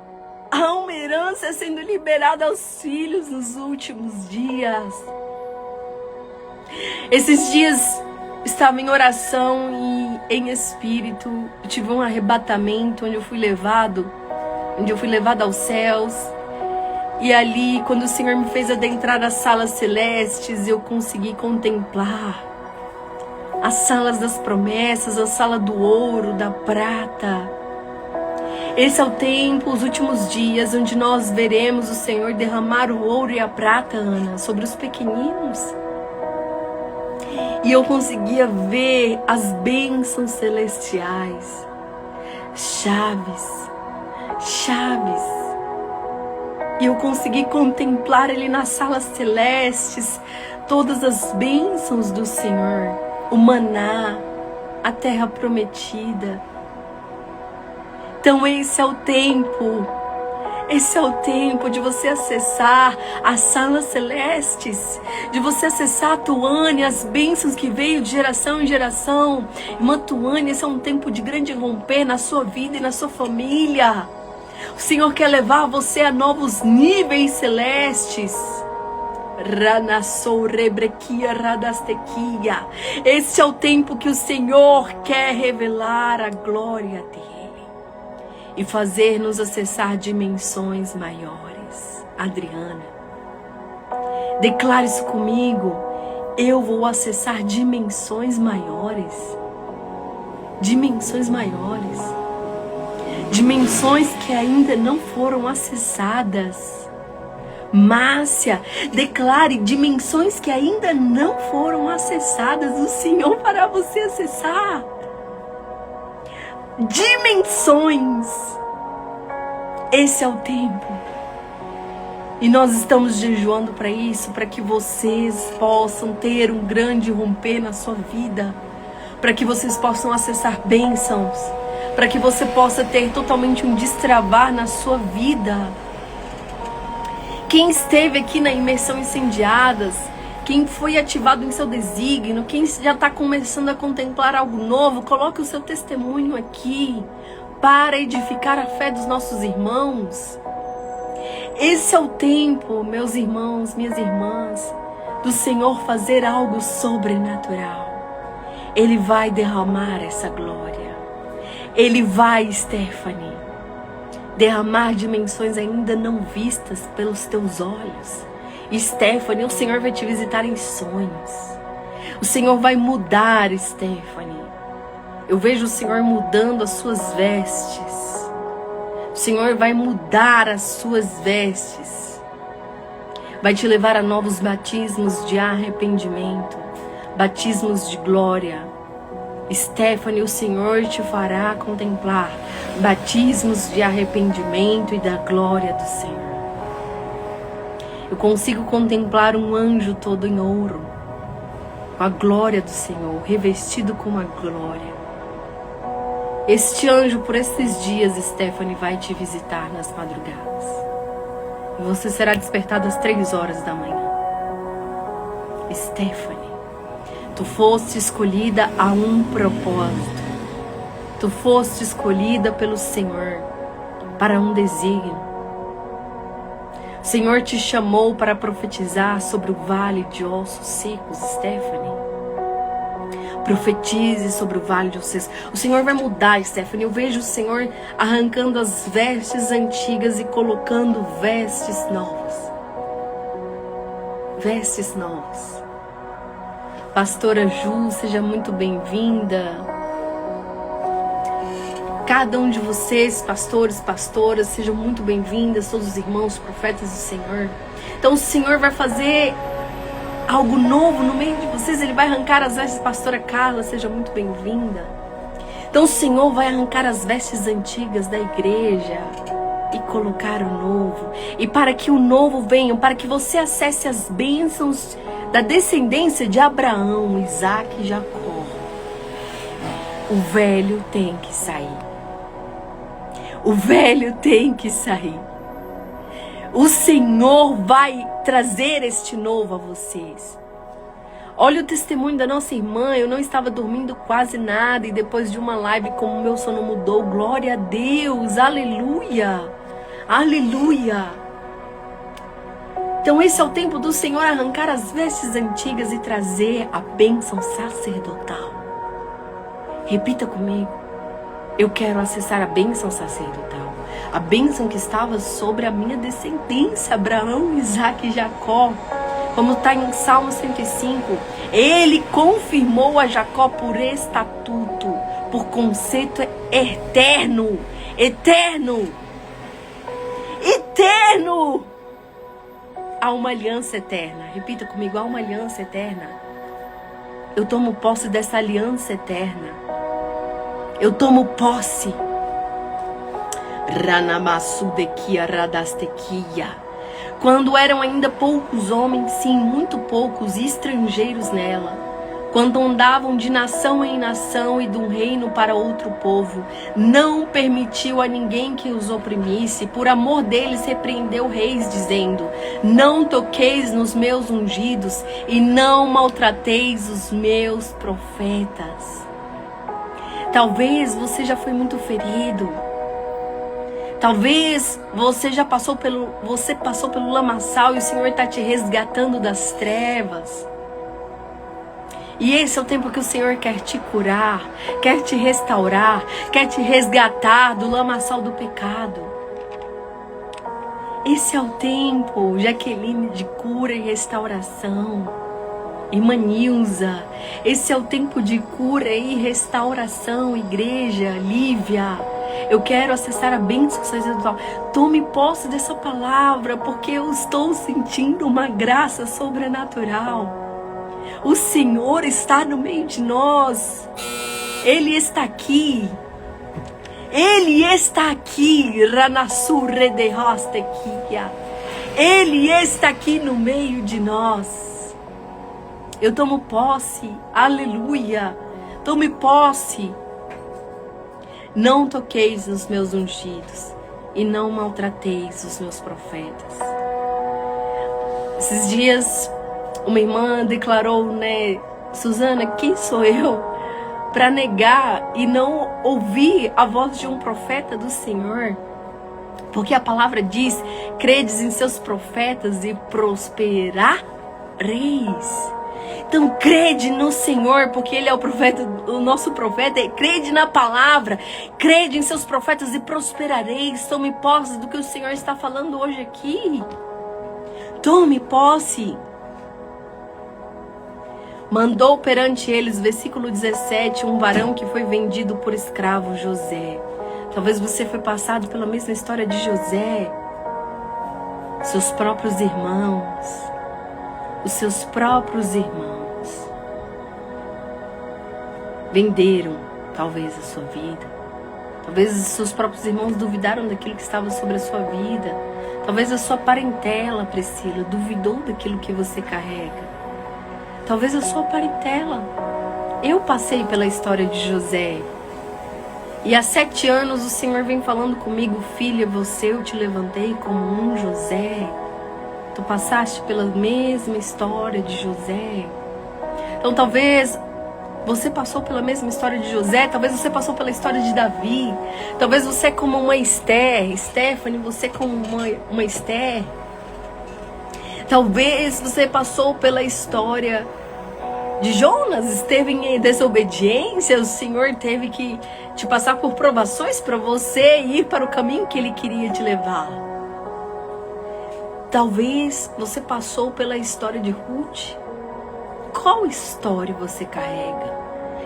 Há uma herança sendo liberada aos filhos nos últimos dias. Esses dias estava em oração e em espírito. Eu tive um arrebatamento onde eu fui levado aos céus. E ali, quando o Senhor me fez adentrar as salas celestes, eu consegui contemplar as salas das promessas, a sala do ouro, da prata. Esse é o tempo, os últimos dias, onde nós veremos o Senhor derramar o ouro e a prata, Ana, sobre os pequeninos. E eu conseguia ver as bênçãos celestiais, chaves. E eu consegui contemplar ali nas salas celestes todas as bênçãos do Senhor, o maná, a terra prometida. Então esse é o tempo de você acessar as salas celestes, de você acessar a Tuane, as bênçãos que veio de geração em geração. Irmã Tuane, esse é um tempo de grande romper na sua vida e na sua família. O Senhor quer levar você a novos níveis celestes. Esse é o tempo que o Senhor quer revelar a glória dele e fazer-nos acessar dimensões maiores. Adriana, declare isso comigo. Eu vou acessar dimensões maiores. Dimensões maiores. Dimensões que ainda não foram acessadas. Márcia, declare: dimensões que ainda não foram acessadas, o Senhor para você acessar. Dimensões. Esse é o tempo. E nós estamos jejuando para isso, para que vocês possam ter um grande romper na sua vida, para que vocês possam acessar bênçãos, para que você possa ter totalmente um destravar na sua vida. Quem esteve aqui na imersão Incendiadas, quem foi ativado em seu desígnio, quem já está começando a contemplar algo novo, coloque o seu testemunho aqui para edificar a fé dos nossos irmãos. Esse é o tempo, meus irmãos, minhas irmãs, do Senhor fazer algo sobrenatural. Ele vai derramar essa glória. Ele vai, Stephanie, derramar dimensões ainda não vistas pelos teus olhos. Stephanie, o Senhor vai te visitar em sonhos. O Senhor vai mudar, Stephanie. Eu vejo o Senhor mudando as suas vestes. O Senhor vai mudar as suas vestes. Vai te levar a novos batismos de arrependimento, batismos de glória. Stephanie, o Senhor te fará contemplar batismos de arrependimento e da glória do Senhor. Eu consigo contemplar um anjo todo em ouro, com a glória do Senhor, revestido com a glória. Este anjo, por esses dias, Stephanie, vai te visitar nas madrugadas. E você será despertada às 3 horas da manhã. Stephanie, tu foste escolhida a um propósito. Tu foste escolhida pelo Senhor para um desígnio. O Senhor te chamou para profetizar sobre o vale de ossos secos, Stephanie. Profetize sobre o vale de ossos secos. O Senhor vai mudar, Stephanie. Eu vejo o Senhor arrancando as vestes antigas e colocando vestes novas. Vestes novas. Pastora Ju, seja muito bem-vinda. Cada um de vocês, pastores, pastoras, sejam muito bem-vindas, todos os irmãos, profetas do Senhor. Então o Senhor vai fazer algo novo no meio de vocês. Ele vai arrancar as vestes. Pastora Carla, seja muito bem-vinda. Então o Senhor vai arrancar as vestes antigas da igreja e colocar o novo. E para que o novo venha, para que você acesse as bênçãos da descendência de Abraão, Isaac e Jacó, o velho tem que sair. O velho tem que sair. O Senhor vai trazer este novo a vocês. Olha o testemunho da nossa irmã. Eu não estava dormindo quase nada. E depois de uma live, como meu sono mudou. Glória a Deus. Aleluia. Aleluia. Então esse é o tempo do Senhor arrancar as vestes antigas e trazer a bênção sacerdotal. Repita comigo. Eu quero acessar a bênção sacerdotal. A bênção que estava sobre a minha descendência, Abraão, Isaac e Jacó. Como está em Salmo 105. Ele confirmou a Jacó por estatuto, por conceito eterno. Eterno. Eterno. Há uma aliança eterna. Repita comigo, há uma aliança eterna. Eu tomo posse dessa aliança eterna. Eu tomo posse. Ranamasudekia radastekia. Quando eram ainda poucos homens, sim, muito poucos, e estrangeiros nela. Quando andavam de nação em nação e de um reino para outro povo, não permitiu a ninguém que os oprimisse. Por amor deles repreendeu reis, dizendo: não toqueis nos meus ungidos e não maltrateis os meus profetas. Talvez você já foi muito ferido. Talvez você passou pelo lamaçal e o Senhor está te resgatando das trevas. E esse é o tempo que o Senhor quer te curar, quer te restaurar, quer te resgatar do lamaçal do pecado. Esse é o tempo, Jaqueline, de cura e restauração. Irmã Nilza, esse é o tempo de cura e restauração, igreja, Lívia. Eu quero acessar a bênção sacerdotal. Tome posse dessa palavra, porque eu estou sentindo uma graça sobrenatural. O Senhor está no meio de nós. Ele está aqui. Ele está aqui. Ele está aqui no meio de nós. Eu tomo posse, aleluia, tome posse. Não toqueis nos meus ungidos e não maltrateis os meus profetas. Esses dias, uma irmã declarou, né, Suzana, quem sou eu para negar e não ouvir a voz de um profeta do Senhor? Porque a palavra diz, credes em seus profetas e prosperareis. Então crede no Senhor, porque Ele é o profeta, o nosso profeta. Crede na palavra, crede em seus profetas e prosperareis. Tome posse do que o Senhor está falando hoje aqui. Tome posse. Mandou perante eles, versículo 17, um varão que foi vendido por escravo, José. Talvez você foi passado pela mesma história de José. Seus próprios irmãos. Os seus próprios irmãos venderam, talvez, a sua vida. Talvez os seus próprios irmãos duvidaram daquilo que estava sobre a sua vida. Talvez a sua parentela, Priscila, duvidou daquilo que você carrega. Talvez a sua parentela. Eu passei pela história de José. E há 7 anos o Senhor vem falando comigo, filha, eu te levantei como um José. Tu passaste pela mesma história de José. Então talvez você passou pela mesma história de José. Talvez você passou pela história de Davi. Talvez você é como uma Esther. Stephanie, você é como uma Esther. Talvez você passou pela história de Jonas, esteve em desobediência. O Senhor teve que te passar por provações para você ir para o caminho que Ele queria te levar. Talvez você passou pela história de Ruth. Qual história você carrega?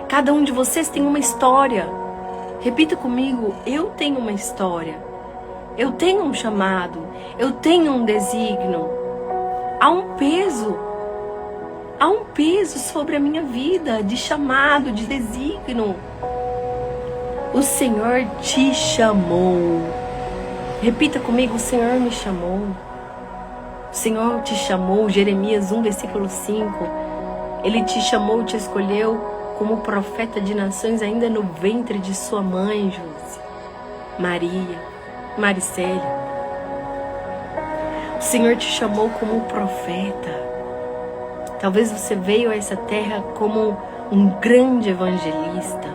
Cada um de vocês tem uma história. Repita comigo, eu tenho uma história. Eu tenho um chamado. Eu tenho um desígnio. Há um peso. Há um peso sobre a minha vida de chamado, de desígnio. O Senhor te chamou. Repita comigo, o Senhor me chamou. O Senhor te chamou, Jeremias 1, versículo 5. Ele te chamou, te escolheu como profeta de nações ainda no ventre de sua mãe, Josi, Maria, Maricélia. O Senhor te chamou como profeta. Talvez você veio a essa terra como um grande evangelista.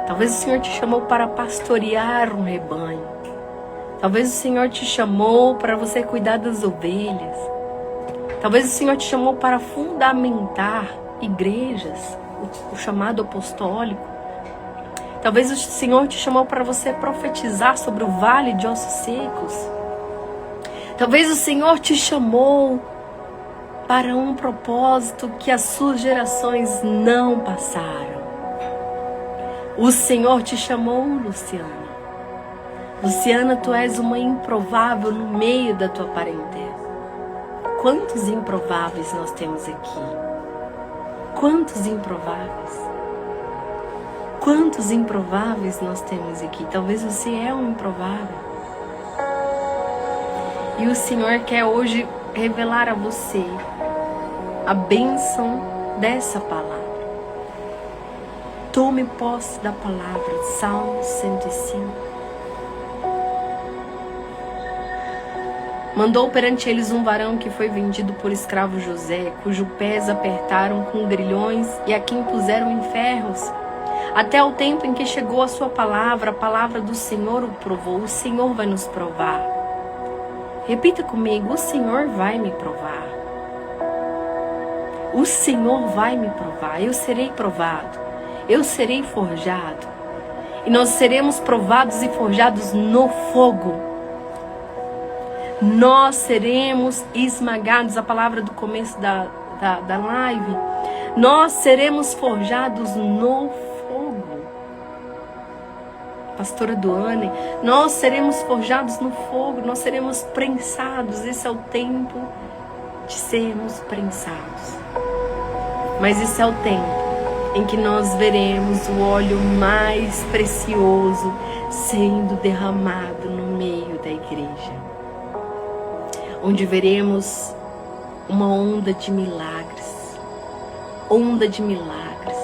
Talvez o Senhor te chamou para pastorear um rebanho. Talvez o Senhor te chamou para você cuidar das ovelhas. Talvez o Senhor te chamou para fundamentar igrejas, o chamado apostólico. Talvez o Senhor te chamou para você profetizar sobre o vale de ossos secos. Talvez o Senhor te chamou para um propósito que as suas gerações não passaram. O Senhor te chamou, Luciana. Luciana, tu és uma improvável no meio da tua parentela. Quantos improváveis nós temos aqui? Quantos improváveis? Quantos improváveis nós temos aqui? Talvez você é um improvável. E o Senhor quer hoje revelar a você a bênção dessa palavra. Tome posse da palavra. Salmo 105. Mandou perante eles um varão que foi vendido por escravo José, cujo pés apertaram com grilhões e a quem puseram em ferros. Até o tempo em que chegou a sua palavra, a palavra do Senhor o provou. O Senhor vai nos provar. Repita comigo, o Senhor vai me provar. O Senhor vai me provar. Eu serei provado. Eu serei forjado. E nós seremos provados e forjados no fogo. Nós seremos esmagados, a palavra do começo da live. Nós seremos forjados no fogo. Pastora Duane, nós seremos forjados no fogo, nós seremos prensados. Esse é o tempo de sermos prensados. Mas esse é o tempo em que nós veremos o óleo mais precioso sendo derramado no meio da igreja. Onde veremos uma onda de milagres. Onda de milagres.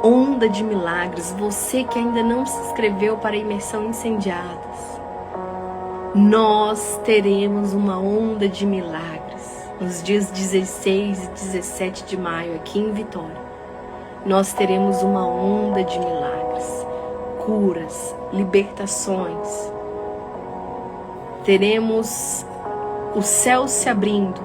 Onda de milagres. Você que ainda não se inscreveu para a imersão Incendiadas, nós teremos uma onda de milagres. Nos dias 16 e 17 de maio, aqui em Vitória, nós teremos uma onda de milagres, curas, libertações. Teremos o céu se abrindo.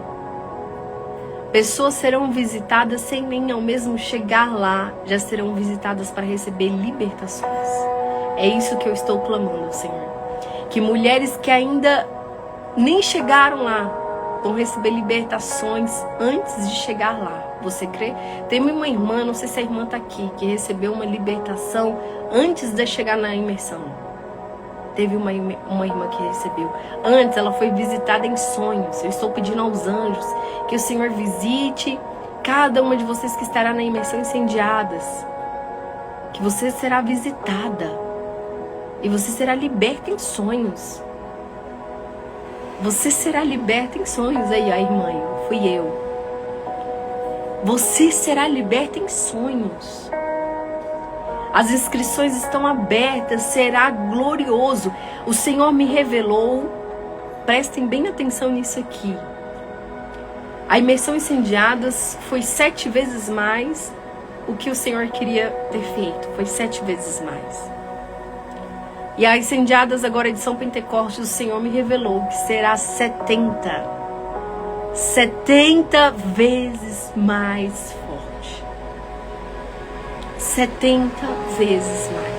Pessoas serão visitadas sem nem ao mesmo chegar lá, já serão visitadas para receber libertações. É isso que eu estou clamando, Senhor. Que mulheres que ainda nem chegaram lá vão receber libertações antes de chegar lá. Você crê? Tem uma irmã, não sei se a irmã está aqui, que recebeu uma libertação antes de chegar na imersão. Teve uma irmã que recebeu. Antes, ela foi visitada em sonhos. Eu estou pedindo aos anjos que o Senhor visite cada uma de vocês que estará na imersão incendiadas. Que você será visitada. E você será liberta em sonhos. Você será liberta em sonhos. Aí, a irmã, fui eu. Você será liberta em sonhos. As inscrições estão abertas, será glorioso. O Senhor me revelou, prestem bem atenção nisso aqui. A imersão incendiadas foi 7 vezes mais o que o Senhor queria ter feito. Foi 7 vezes mais. E as incendiadas agora de São Pentecostes, o Senhor me revelou que será 70 vezes mais forte. 70 vezes mais.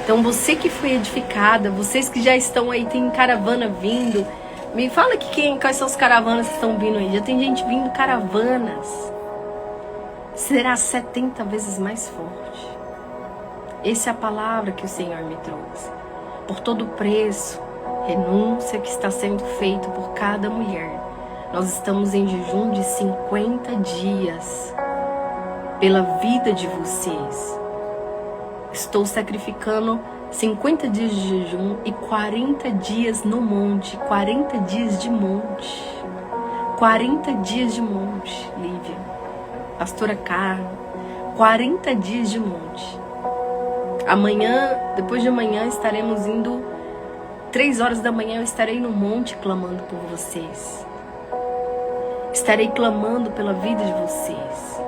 Então você que foi edificada, vocês que já estão aí, tem caravana vindo, me fala aqui quais são as caravanas que estão vindo aí. Já tem gente vindo, caravanas. Será 70 vezes mais forte. Essa é a palavra que o Senhor me trouxe. Por todo o preço, renúncia que está sendo feito por cada mulher. Nós estamos em jejum de 50 dias. Pela vida de vocês. Estou sacrificando 50 dias de jejum e 40 dias no monte. 40 dias de monte. 40 dias de monte, Lívia. Pastora Carla. 40 dias de monte. Amanhã, depois de amanhã, estaremos indo. 3 horas da manhã eu estarei no monte clamando por vocês. Estarei clamando pela vida de vocês.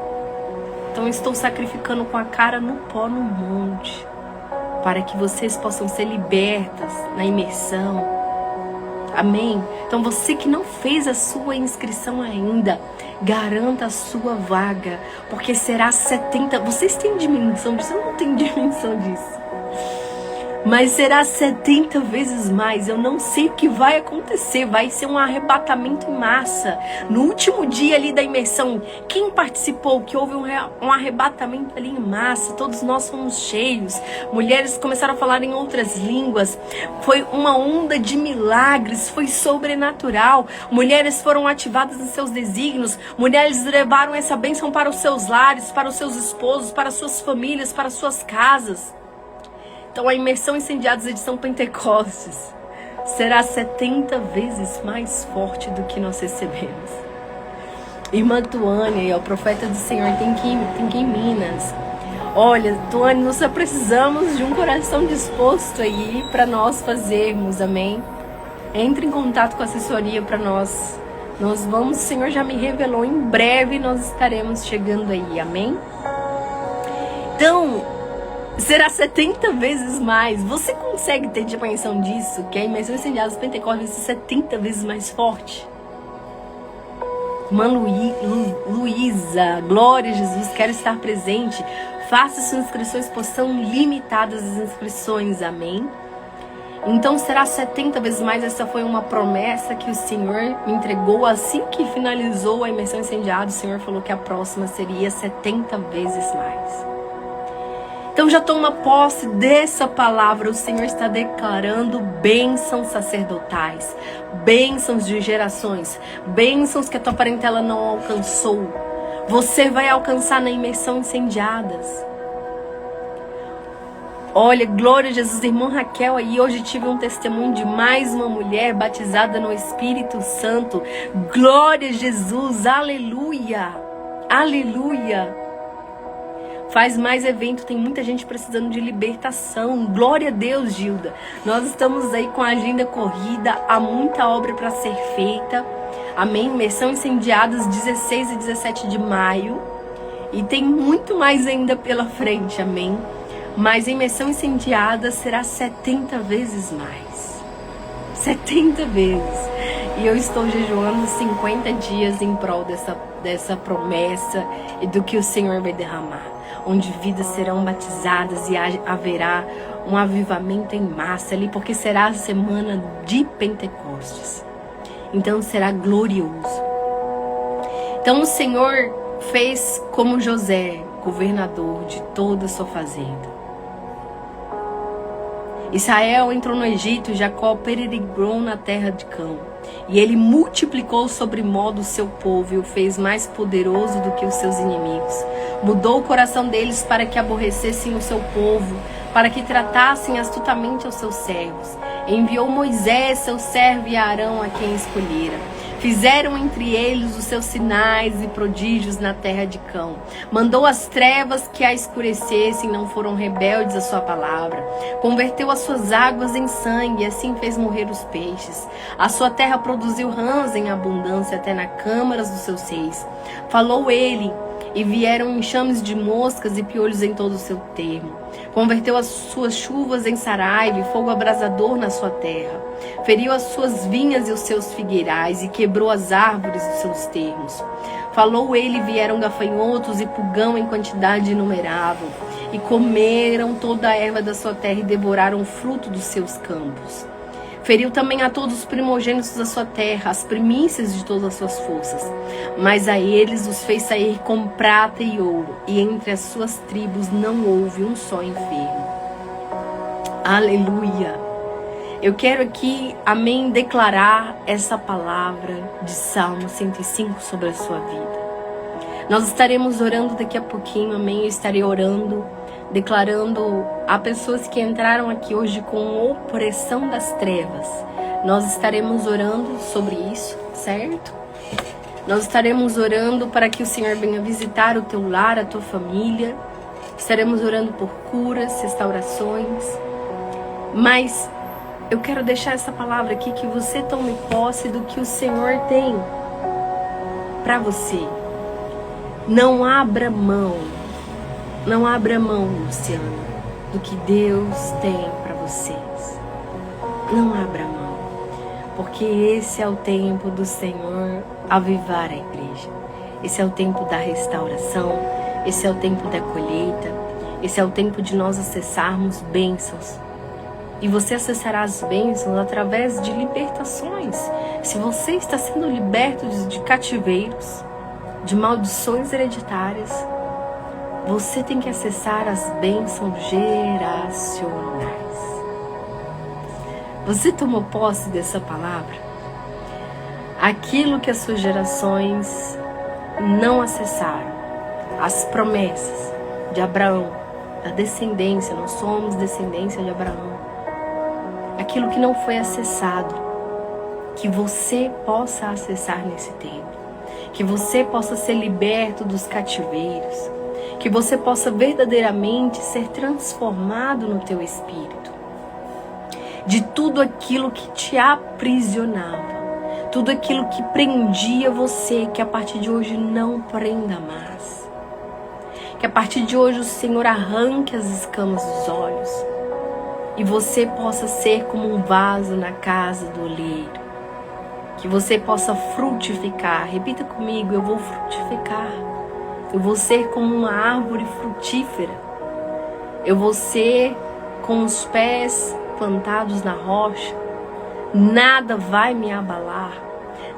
Então eu estou sacrificando com a cara no pó no monte, para que vocês possam ser libertas na imersão. Amém? Então você que não fez a sua inscrição ainda, garanta a sua vaga, porque será 70. Vocês têm dimensão disso? Eu não tenho dimensão disso. Mas será 70 vezes mais. Eu não sei o que vai acontecer. Vai ser um arrebatamento em massa. No último dia ali da imersão, quem participou, que houve um arrebatamento ali em massa. Todos nós fomos cheios. Mulheres começaram a falar em outras línguas. Foi uma onda de milagres. Foi sobrenatural. Mulheres foram ativadas em seus desígnios. Mulheres levaram essa bênção para os seus lares, para os seus esposos, para as suas famílias, para as suas casas. Então a imersão incendiadas de São Pentecostes será 70 vezes mais forte do que nós recebemos. Irmã Tuane, o profeta do Senhor tem que ir em Minas. Olha, Tuane, nós só precisamos de um coração disposto aí para nós fazermos, amém? Entre em contato com a assessoria para nós. Nós vamos, o Senhor já me revelou, em breve nós estaremos chegando aí, amém? Então, será 70 vezes mais. Você consegue ter dimensão disso? Que a imersão incendiada dos Pentecostes vai ser 70 vezes mais forte? Irmã Luísa, glória a Jesus, quero estar presente. Faça suas inscrições, pois são limitadas as inscrições, amém? Então será 70 vezes mais. Essa foi uma promessa que o Senhor me entregou assim que finalizou a imersão incendiada. O Senhor falou que a próxima seria 70 vezes mais. Então já toma posse dessa palavra. O Senhor está declarando bênçãos sacerdotais, bênçãos de gerações, bênçãos que a tua parentela não alcançou. Você vai alcançar na imersão incendiadas. Olha, glória a Jesus, irmã Raquel aí, hoje tive um testemunho de mais uma mulher batizada no Espírito Santo. Glória a Jesus, aleluia, aleluia. Faz mais evento, tem muita gente precisando de libertação. Glória a Deus, Gilda. Nós estamos aí com a agenda corrida, há muita obra para ser feita. Amém? Imersão Incendiadas, 16 e 17 de maio. E tem muito mais ainda pela frente, amém? Mas a Imersão Incendiada será 70 vezes mais. 70 vezes. E eu estou jejuando 50 dias em prol dessa promessa e do que o Senhor vai derramar. Onde vidas serão batizadas e haverá um avivamento em massa ali, porque será a semana de Pentecostes. Então será glorioso. Então o Senhor fez como José, governador de toda a sua fazenda. Israel entrou no Egito e Jacó peregrinou na terra de Cã. E ele multiplicou sobremodo o seu povo e o fez mais poderoso do que os seus inimigos. Mudou o coração deles para que aborrecessem o seu povo, para que tratassem astutamente os seus servos. Enviou Moisés, seu servo, e Arão, a quem escolhera. Fizeram entre eles os seus sinais e prodígios na terra de Cã. Mandou as trevas que a escurecessem, não foram rebeldes à sua palavra. Converteu as suas águas em sangue, e assim fez morrer os peixes. A sua terra produziu rãs em abundância, até nas câmaras dos seus reis. Falou ele, e vieram enxames de moscas e piolhos em todo o seu termo. Converteu as suas chuvas em saraiva e fogo abrasador na sua terra. Feriu as suas vinhas e os seus figueirais e quebrou as árvores dos seus termos. Falou ele, vieram gafanhotos e pulgão em quantidade inumerável. E comeram toda a erva da sua terra e devoraram o fruto dos seus campos. Feriu também a todos os primogênitos da sua terra, as primícias de todas as suas forças. Mas a eles os fez sair com prata e ouro, e entre as suas tribos não houve um só enfermo. Aleluia! Eu quero aqui, amém, declarar essa palavra de Salmo 105 sobre a sua vida. Nós estaremos orando daqui a pouquinho, amém? Eu estarei orando, declarando a pessoas que entraram aqui hoje com opressão das trevas. Nós estaremos orando sobre isso, certo? Nós estaremos orando para que o Senhor venha visitar o teu lar, a tua família. Estaremos orando por curas, restaurações. Mas eu quero deixar essa palavra aqui, que você tome posse do que o Senhor tem para você. Não abra mão, Luciana, do que Deus tem para vocês. Não abra mão, porque esse é o tempo do Senhor avivar a igreja. Esse é o tempo da restauração, esse é o tempo da colheita, esse é o tempo de nós acessarmos bênçãos. E você acessará as bênçãos através de libertações. Se você está sendo liberto de cativeiros, de maldições hereditárias, você tem que acessar as bênçãos geracionais. Você tomou posse dessa palavra? Aquilo que as suas gerações não acessaram, as promessas de Abraão, da descendência, nós somos descendência de Abraão. Aquilo que não foi acessado, que você possa acessar nesse tempo. Que você possa ser liberto dos cativeiros. Que você possa verdadeiramente ser transformado no teu espírito. De tudo aquilo que te aprisionava. Tudo aquilo que prendia você, que a partir de hoje não prenda mais. Que a partir de hoje o Senhor arranque as escamas dos olhos. E você possa ser como um vaso na casa do oleiro. Que você possa frutificar. Repita comigo, eu vou frutificar. Eu vou ser como uma árvore frutífera. Eu vou ser com os pés plantados na rocha. Nada vai me abalar.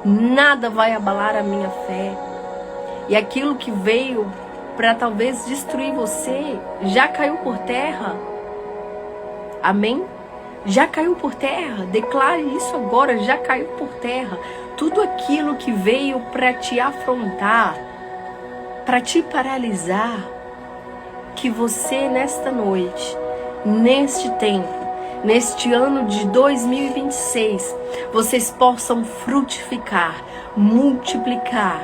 Nada vai abalar a minha fé. E aquilo que veio para talvez destruir você, já caiu por terra. Amém? Já caiu por terra. Declare isso agora, já caiu por terra. Tudo aquilo que veio para te afrontar, para te paralisar, que você nesta noite, neste tempo, neste ano de 2026, vocês possam frutificar, multiplicar.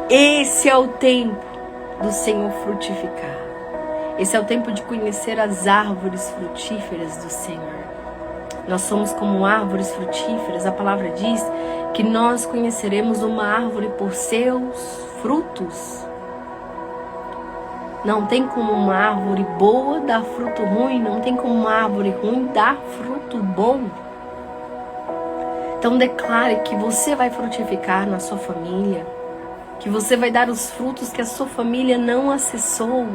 Esse é o tempo do Senhor frutificar. Esse é o tempo de conhecer as árvores frutíferas do Senhor. Nós somos como árvores frutíferas. A palavra diz que nós conheceremos uma árvore por seus frutos. Não tem como uma árvore boa dar fruto ruim, não tem como uma árvore ruim dar fruto bom. Então declare que você vai frutificar na sua família, que você vai dar os frutos que a sua família não acessou,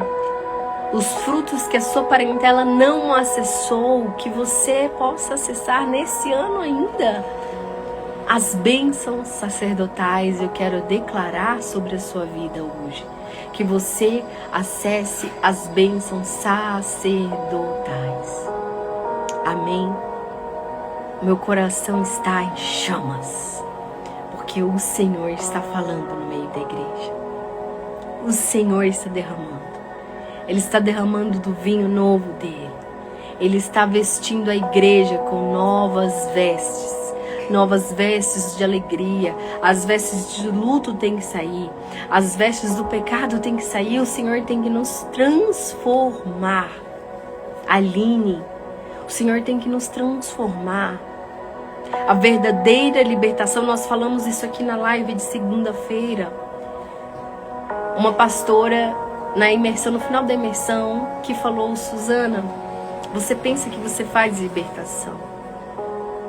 os frutos que a sua parentela não acessou, que você possa acessar nesse ano ainda. As bênçãos sacerdotais eu quero declarar sobre a sua vida hoje. Que você acesse as bênçãos sacerdotais. Amém? Meu coração está em chamas, porque o Senhor está falando no meio da igreja. O Senhor está derramando. Ele está derramando do vinho novo dele. Ele está vestindo a igreja com novas vestes de alegria. As vestes de luto têm que sair, as vestes do pecado têm que sair. O Senhor tem que nos transformar. Aline, o Senhor tem que nos transformar. A verdadeira libertação, nós falamos isso aqui na live de segunda-feira. Uma pastora na imersão, no final da imersão, que falou: Suzana, você pensa que você faz libertação,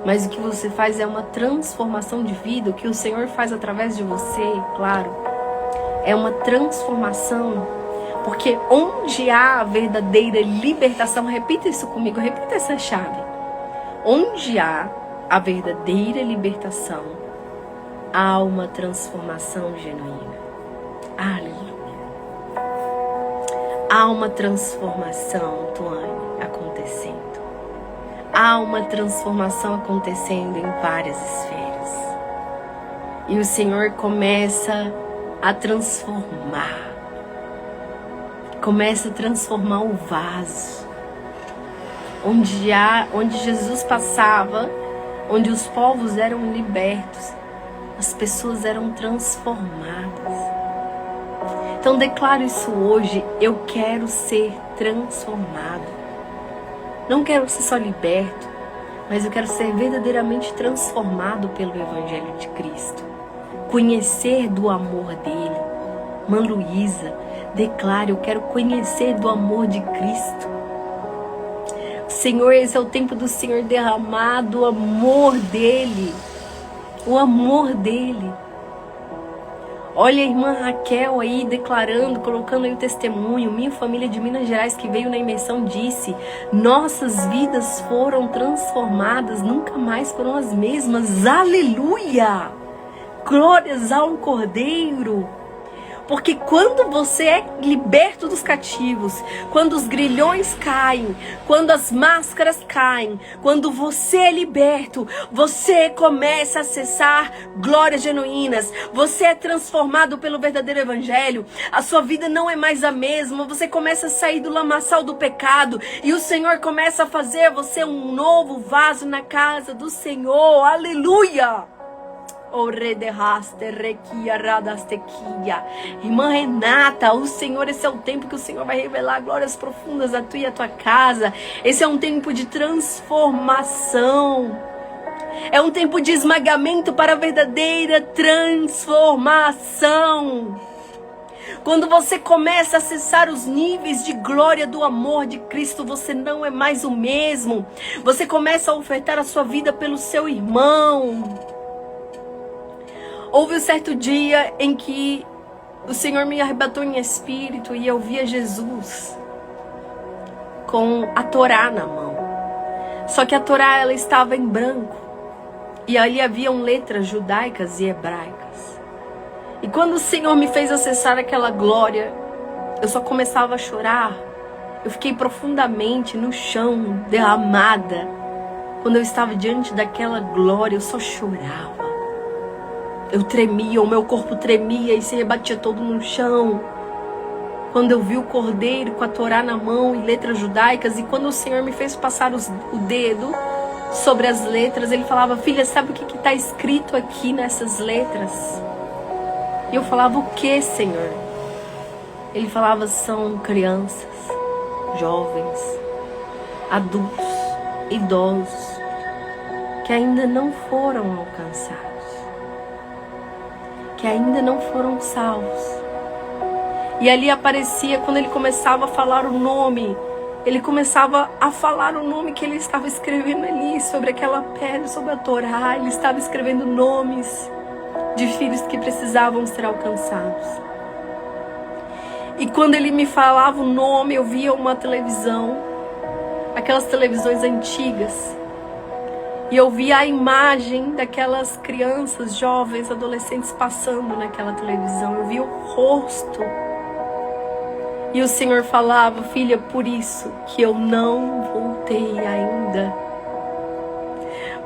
mas o que você faz é uma transformação de vida. O que o Senhor faz através de você, claro, é uma transformação. Porque onde há a verdadeira libertação, repita isso comigo, repita essa chave. Onde há a verdadeira libertação, há uma transformação genuína. Aleluia. Há uma transformação, Tuane, acontecendo. Há uma transformação acontecendo em várias esferas. E o Senhor começa a transformar. Começa a transformar o vaso. Onde Jesus passava, onde os povos eram libertos, as pessoas eram transformadas. Então declaro isso hoje: eu quero ser transformado. Não quero ser só liberto, mas eu quero ser verdadeiramente transformado pelo Evangelho de Cristo. Conhecer do amor dele. Mãe Luísa, declare: eu quero conhecer do amor de Cristo. Senhor, esse é o tempo do Senhor derramar do amor dele. O amor dele. Olha a irmã Raquel aí declarando, colocando aí o testemunho. Minha família de Minas Gerais que veio na imersão disse: nossas vidas foram transformadas, nunca mais foram as mesmas. Aleluia! Glórias ao Cordeiro. Porque quando você é liberto dos cativos, quando os grilhões caem, quando as máscaras caem, quando você é liberto, você começa a acessar glórias genuínas. Você é transformado pelo verdadeiro evangelho. A sua vida não é mais a mesma. Você começa a sair do lamaçal do pecado e o Senhor começa a fazer você um novo vaso na casa do Senhor. Aleluia! Irmã Renata, o Senhor, esse é o tempo que o Senhor vai revelar glórias profundas a tu e a tua casa. Esse é um tempo de transformação. É um tempo de esmagamento para a verdadeira transformação. Quando você começa a acessar os níveis de glória do amor de Cristo, você não é mais o mesmo. Você começa a ofertar a sua vida pelo seu irmão. Houve um certo dia em que o Senhor me arrebatou em espírito e eu via Jesus com a Torá na mão. Só que a Torá, ela estava em branco e ali haviam letras judaicas e hebraicas. E quando o Senhor me fez acessar aquela glória, eu só começava a chorar. Eu fiquei profundamente no chão, derramada. Quando eu estava diante daquela glória, eu só chorava. Eu tremia, o meu corpo tremia e se rebatia todo no chão. Quando eu vi o Cordeiro com a Torá na mão e letras judaicas, e quando o Senhor me fez passar o dedo sobre as letras, Ele falava: filha, sabe o que está escrito aqui nessas letras? E eu falava: o que, Senhor? Ele falava: são crianças, jovens, adultos, idosos, que ainda não foram alcançados, que ainda não foram salvos. E ali aparecia, quando ele começava a falar o nome, ele começava a falar o nome que ele estava escrevendo ali, sobre aquela pedra, sobre a Torá. Ele estava escrevendo nomes de filhos que precisavam ser alcançados. E quando ele me falava o nome, eu via uma televisão, aquelas televisões antigas, e eu via a imagem daquelas crianças, jovens, adolescentes passando naquela televisão. Eu via o rosto. E o Senhor falava: filha, por isso que eu não voltei ainda.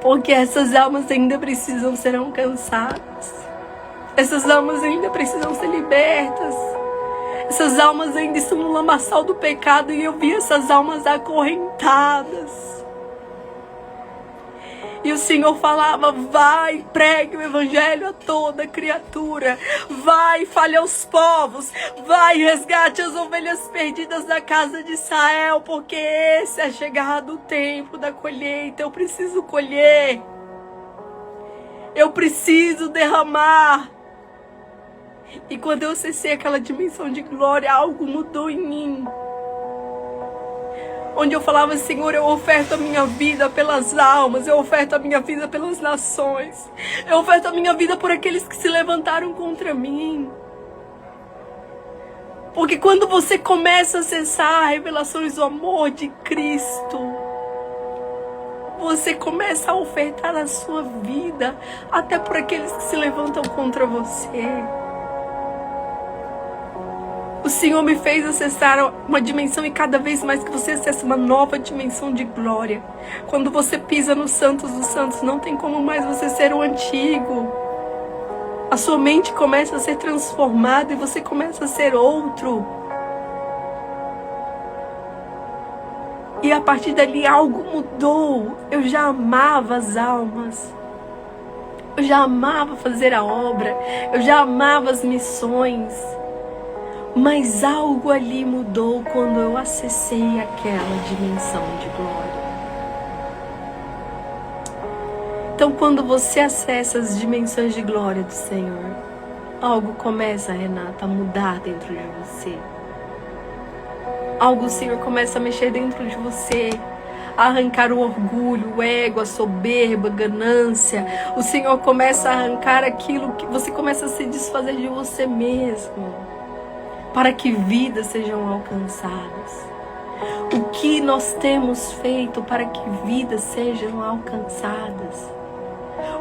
Porque essas almas ainda precisam ser alcançadas. Essas almas ainda precisam ser libertas. Essas almas ainda estão no lamaçal do pecado. E eu vi essas almas acorrentadas. E o Senhor falava: vai, pregue o evangelho a toda criatura. Vai, fale aos povos. Vai, resgate as ovelhas perdidas da casa de Israel. Porque esse é chegado o tempo da colheita. Eu preciso colher. Eu preciso derramar. E quando eu acessei aquela dimensão de glória, algo mudou em mim. Onde eu falava: Senhor, eu oferto a minha vida pelas almas, eu oferto a minha vida pelas nações, eu oferto a minha vida por aqueles que se levantaram contra mim. Porque quando você começa a acessar revelações do amor de Cristo, você começa a ofertar a sua vida até por aqueles que se levantam contra você. O Senhor me fez acessar uma dimensão, e cada vez mais que você acessa uma nova dimensão de glória, quando você pisa nos santos dos santos, não tem como mais você ser o antigo. A sua mente começa a ser transformada e você começa a ser outro. E a partir dali algo mudou. Eu já amava as almas. Eu já amava fazer a obra. Eu já amava as missões. Mas algo ali mudou quando eu acessei aquela dimensão de glória. Então, quando você acessa as dimensões de glória do Senhor, algo começa, Renata, a mudar dentro de você. Algo o Senhor começa a mexer dentro de você, a arrancar o orgulho, o ego, a soberba, a ganância. O Senhor começa a arrancar aquilo que você começa a se desfazer de você mesmo, para que vidas sejam alcançadas. O que nós temos feito para que vidas sejam alcançadas?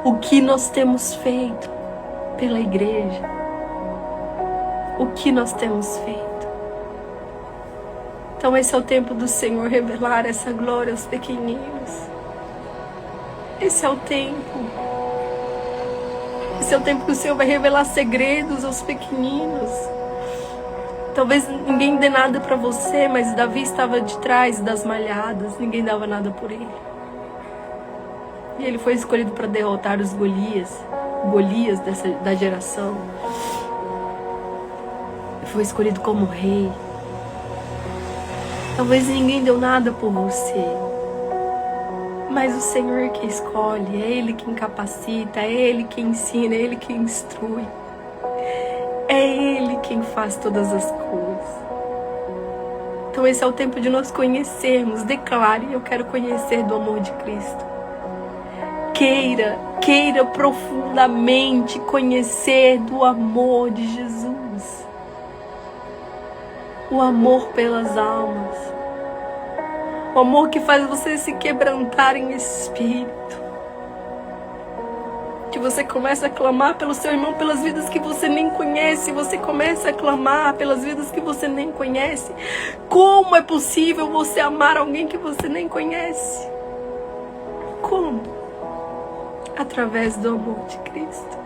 O que nós temos feito pela igreja? O que nós temos feito? Então esse é o tempo do Senhor revelar essa glória aos pequeninos. Esse é o tempo. Esse é o tempo que o Senhor vai revelar segredos aos pequeninos. Talvez ninguém dê nada para você, mas Davi estava de trás das malhadas, ninguém dava nada por ele. E ele foi escolhido para derrotar os Golias da geração. Ele foi escolhido como rei. Talvez ninguém deu nada por você, mas o Senhor que escolhe, é Ele quem capacita, é Ele quem ensina, é Ele quem instrui. É Ele quem faz todas as coisas. Então esse é o tempo de nós conhecermos. Declare: eu quero conhecer do amor de Cristo. Queira profundamente conhecer do amor de Jesus. O amor pelas almas. O amor que faz você se quebrantar em espírito. Que você começa a clamar pelo seu irmão, pelas vidas que você nem conhece. Você começa a clamar pelas vidas que você nem conhece. Como é possível você amar alguém que você nem conhece? Como? Através do amor de Cristo.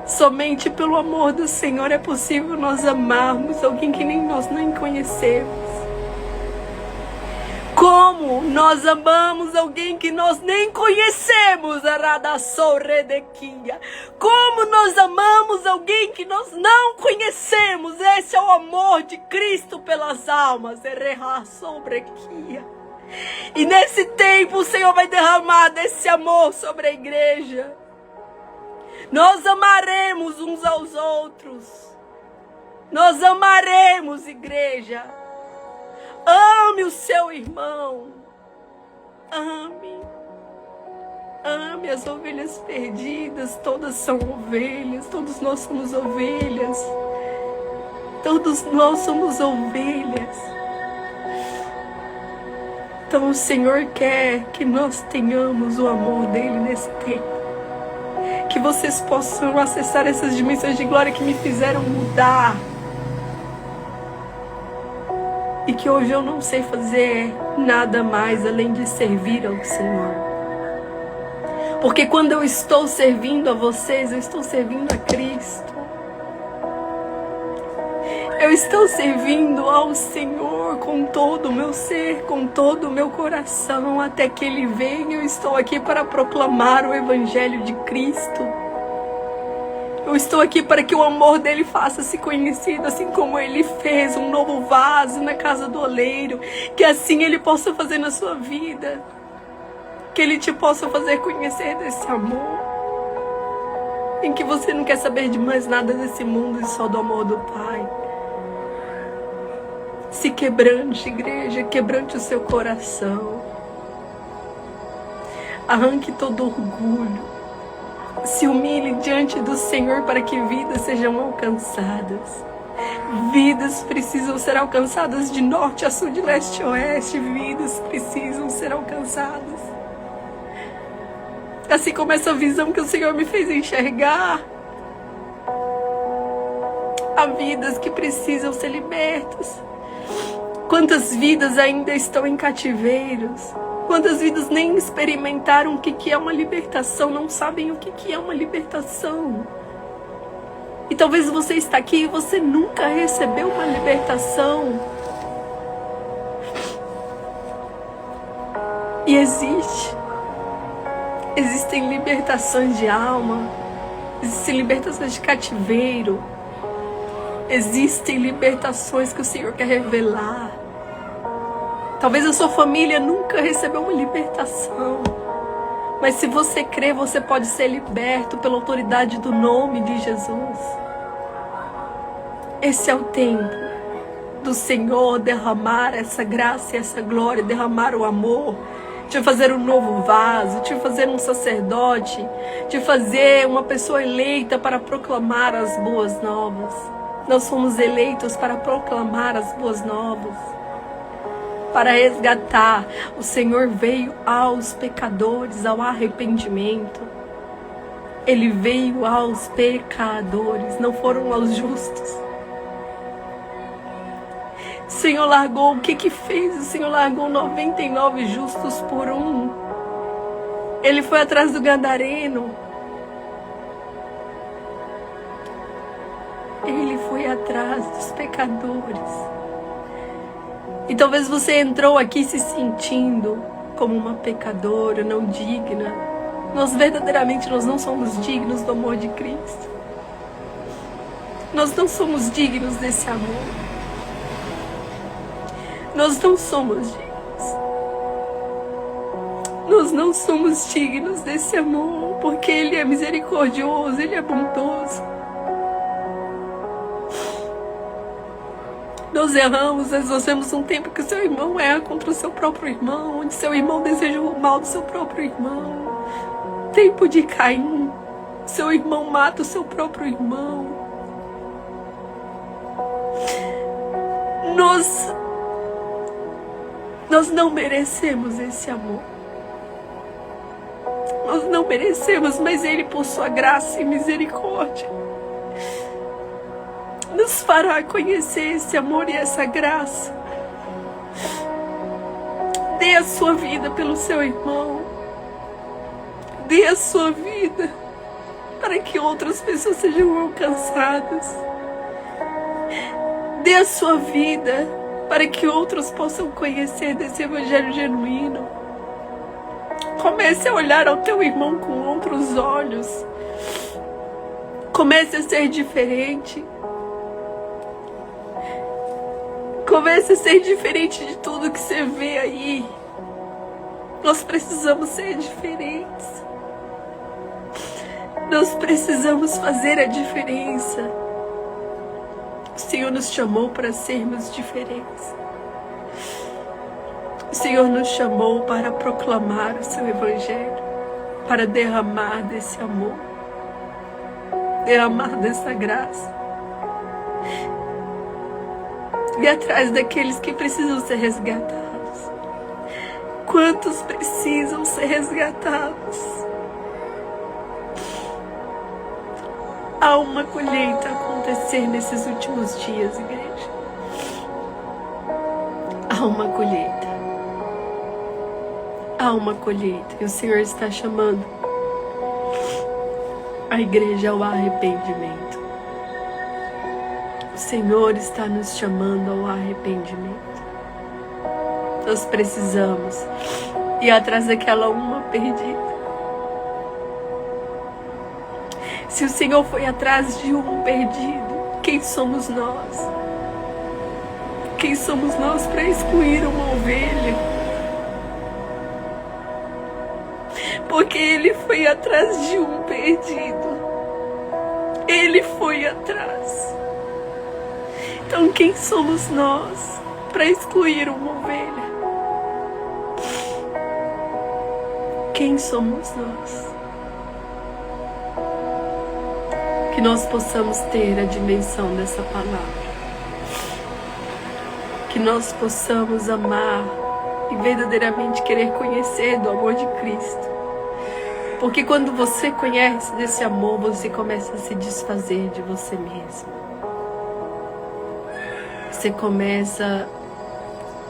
Somente pelo amor do Senhor é possível nós amarmos alguém que nem nós nem conhecemos. Como nós amamos alguém que nós nem conhecemos, Aradaçoredequia. Como nós amamos alguém que nós não conhecemos. Esse é o amor de Cristo pelas almas, Erraçobrequia. E nesse tempo o Senhor vai derramar desse amor sobre a igreja. Nós amaremos uns aos outros. Nós amaremos, igreja. Ame o seu irmão. Ame. Ame as ovelhas perdidas. Todas são ovelhas. Todos nós somos ovelhas. Todos nós somos ovelhas. Então o Senhor quer que nós tenhamos o amor dele nesse tempo. Que vocês possam acessar essas dimensões de glória que me fizeram mudar. E que hoje eu não sei fazer nada mais além de servir ao Senhor. Porque quando eu estou servindo a vocês, eu estou servindo a Cristo. Eu estou servindo ao Senhor com todo o meu ser, com todo o meu coração, até que Ele venha. Eu estou aqui para proclamar o Evangelho de Cristo. Eu estou aqui para que o amor dele faça-se conhecido, assim como ele fez um novo vaso na casa do oleiro. Que assim ele possa fazer na sua vida. Que ele te possa fazer conhecer desse amor. Em que você não quer saber de mais nada desse mundo e só do amor do Pai. Se quebrante, igreja, quebrante o seu coração. Arranque todo orgulho. Se humilhe diante do Senhor para que vidas sejam alcançadas. Vidas precisam ser alcançadas de norte a sul, de leste a oeste. Vidas precisam ser alcançadas. Assim como essa visão que o Senhor me fez enxergar. Há vidas que precisam ser libertas. Quantas vidas ainda estão em cativeiros? Quantas vidas nem experimentaram o que é uma libertação, não sabem o que é uma libertação. E talvez você está aqui e você nunca recebeu uma libertação. E existem libertações de alma, existem libertações de cativeiro, existem libertações que o Senhor quer revelar. Talvez a sua família nunca recebeu uma libertação. Mas se você crê, você pode ser liberto pela autoridade do nome de Jesus. Esse é o tempo do Senhor derramar essa graça e essa glória, derramar o amor, de fazer um novo vaso, de fazer um sacerdote, de fazer uma pessoa eleita para proclamar as boas novas. Nós fomos eleitos para proclamar as boas novas. Para resgatar. O Senhor veio aos pecadores, ao arrependimento. Ele veio aos pecadores, não foram aos justos. O Senhor largou, o que fez? O Senhor largou 99 justos por um. Ele foi atrás do gadareno. Ele foi atrás dos pecadores. E talvez você entrou aqui se sentindo como uma pecadora, não digna. Nós verdadeiramente não somos dignos do amor de Cristo. Nós não somos dignos desse amor. Nós não somos dignos. Nós não somos dignos desse amor, porque Ele é misericordioso, Ele é bondoso. Nós erramos, nós vemos um tempo que o seu irmão erra contra o seu próprio irmão, onde seu irmão deseja o mal do seu próprio irmão. Tempo de Caim, seu irmão mata o seu próprio irmão. Nós não merecemos esse amor. Nós não merecemos, mas Ele, por sua graça e misericórdia, nos fará conhecer esse amor e essa graça. Dê a sua vida pelo seu irmão. Dê a sua vida para que outras pessoas sejam alcançadas. Dê a sua vida para que outros possam conhecer desse evangelho genuíno. Comece a olhar ao teu irmão com outros olhos. Comece a ser diferente. Comece a ser diferente de tudo que você vê aí. Nós precisamos ser diferentes. Nós precisamos fazer a diferença. O Senhor nos chamou para sermos diferentes. O Senhor nos chamou para proclamar o seu evangelho, para derramar desse amor, derramar dessa graça. E atrás daqueles que precisam ser resgatados. Quantos precisam ser resgatados? Há uma colheita a acontecer nesses últimos dias, igreja. Há uma colheita. Há uma colheita. E o Senhor está chamando a igreja ao arrependimento. O Senhor está nos chamando ao arrependimento. Nós precisamos ir atrás daquela uma perdida. Se o Senhor foi atrás de um perdido, quem somos nós? Quem somos nós para excluir uma ovelha? Porque Ele foi atrás de um perdido. Ele foi atrás. Então quem somos nós para excluir uma ovelha? Quem somos nós? Que nós possamos ter a dimensão dessa palavra. Que nós possamos amar e verdadeiramente querer conhecer do amor de Cristo. Porque quando você conhece desse amor, você começa a se desfazer de você mesmo. Você começa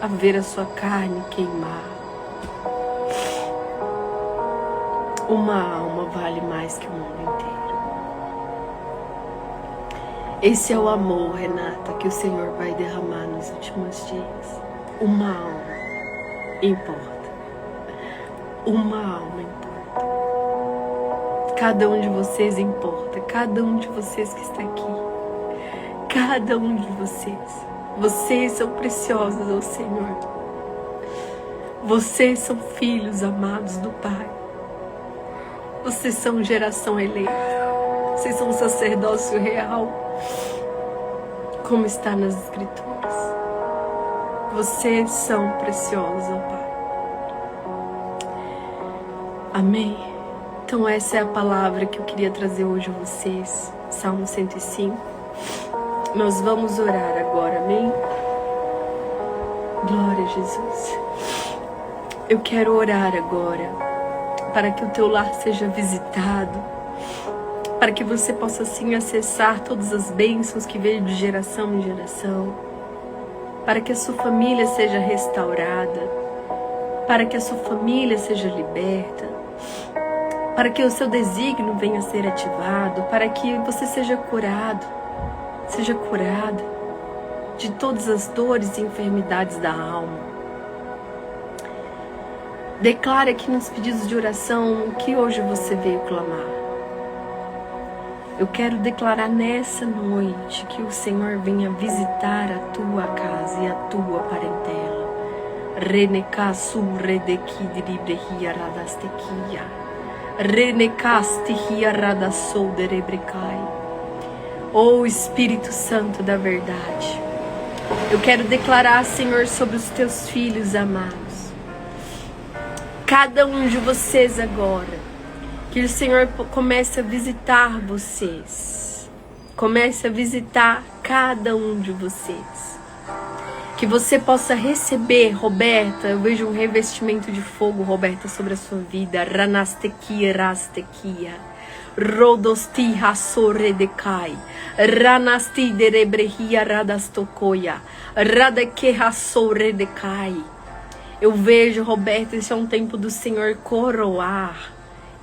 a ver a sua carne queimar. Uma alma vale mais que o mundo inteiro. Esse é o amor, Renata, que o Senhor vai derramar nos últimos dias. Uma alma importa. Uma alma importa. Cada um de vocês importa. Cada um de vocês que está aqui. Cada um de vocês. Vocês são preciosos ao Senhor. Vocês são filhos amados do Pai. Vocês são geração eleita. Vocês são um sacerdócio real. Como está nas Escrituras. Vocês são preciosos ao Pai. Amém? Então essa é a palavra que eu queria trazer hoje a vocês. Salmo 105. Nós vamos orar agora, amém? Glória a Jesus. Eu quero orar agora para que o teu lar seja visitado, para que você possa assim acessar todas as bênçãos que veio de geração em geração, para que a sua família seja restaurada, para que a sua família seja liberta, para que o seu desígnio venha a ser ativado, para que você seja curado, seja curada de todas as dores e enfermidades da alma. Declare aqui nos pedidos de oração o que hoje você veio clamar. Eu quero declarar nessa noite que o Senhor venha visitar a tua casa e a tua parentela. Renekasu redeki dribrehia radastekia. Renekastehia radasou derebrecai. Oh Espírito Santo da verdade, eu quero declarar, Senhor, sobre os teus filhos amados. Cada um de vocês agora. Que o Senhor comece a visitar vocês. Comece a visitar cada um de vocês. Que você possa receber, Roberta, eu vejo um revestimento de fogo, Roberta, sobre a sua vida. Ranastekia, rastekia. Rodosti rasoredekai. Ranasti derebrehia radastokoia. Radeke rasoredekai. Eu vejo, Roberta, esse é um tempo do Senhor coroar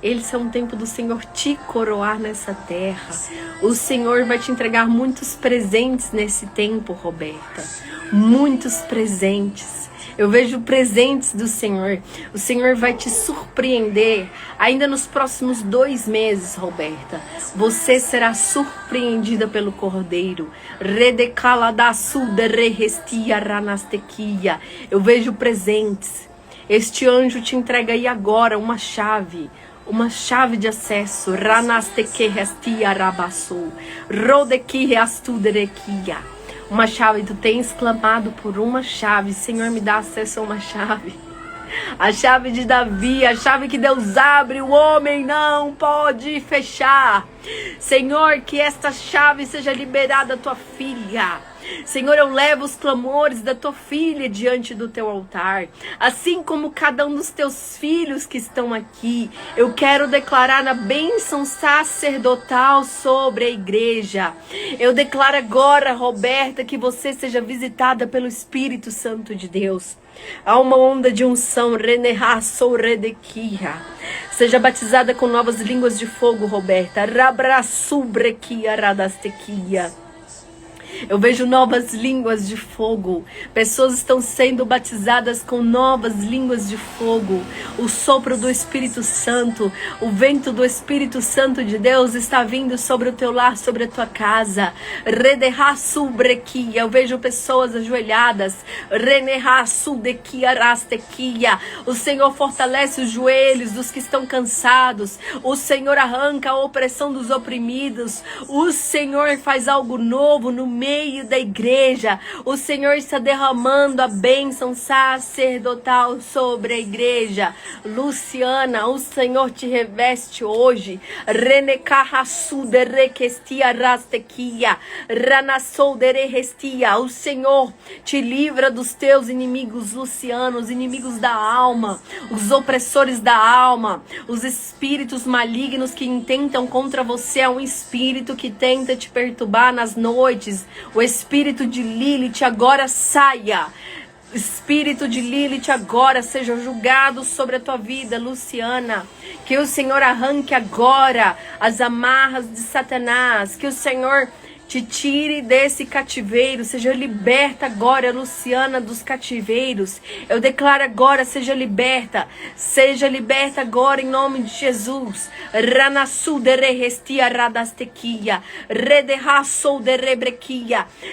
Esse é um tempo do Senhor te coroar nessa terra. O Senhor vai te entregar muitos presentes nesse tempo, Roberta. Muitos presentes. Eu vejo presentes do Senhor. O Senhor vai te surpreender. Ainda nos próximos 2 meses, Roberta, você será surpreendida pelo Cordeiro. Eu vejo presentes. Este anjo te entrega aí agora uma chave de acesso. Uma chave, tu tens clamado por uma chave. Senhor, me dá acesso a uma chave. A chave de Davi, a chave que Deus abre, o homem não pode fechar. Senhor, que esta chave seja liberada à tua filha. Senhor, eu levo os clamores da tua filha diante do teu altar. Assim como cada um dos teus filhos que estão aqui, eu quero declarar a bênção sacerdotal sobre a igreja. Eu declaro agora, Roberta, que você seja visitada pelo Espírito Santo de Deus. Há uma onda de unção. Seja batizada com novas línguas de fogo, Roberta. Eu vejo novas línguas de fogo. Pessoas estão sendo batizadas com novas línguas de fogo. O sopro do Espírito Santo, o vento do Espírito Santo de Deus está vindo sobre o teu lar, sobre a tua casa. Eu vejo pessoas ajoelhadas. O Senhor fortalece os joelhos dos que estão cansados. O Senhor arranca a opressão dos oprimidos. O Senhor faz algo novo no meio da igreja. O Senhor está derramando a bênção sacerdotal sobre a igreja. Luciana, o Senhor te reveste hoje. O Senhor te livra dos teus inimigos, Luciana, os inimigos da alma, os opressores da alma, os espíritos malignos que intentam contra você. É um espírito que tenta te perturbar nas noites. O espírito de Lilith agora saia. Espírito de Lilith agora seja julgado sobre a tua vida, Luciana. Que o Senhor arranque agora as amarras de Satanás. Que o Senhor te tire desse cativeiro. Seja liberta agora, Luciana, dos cativeiros. Eu declaro agora, seja liberta. Seja liberta agora em nome de Jesus.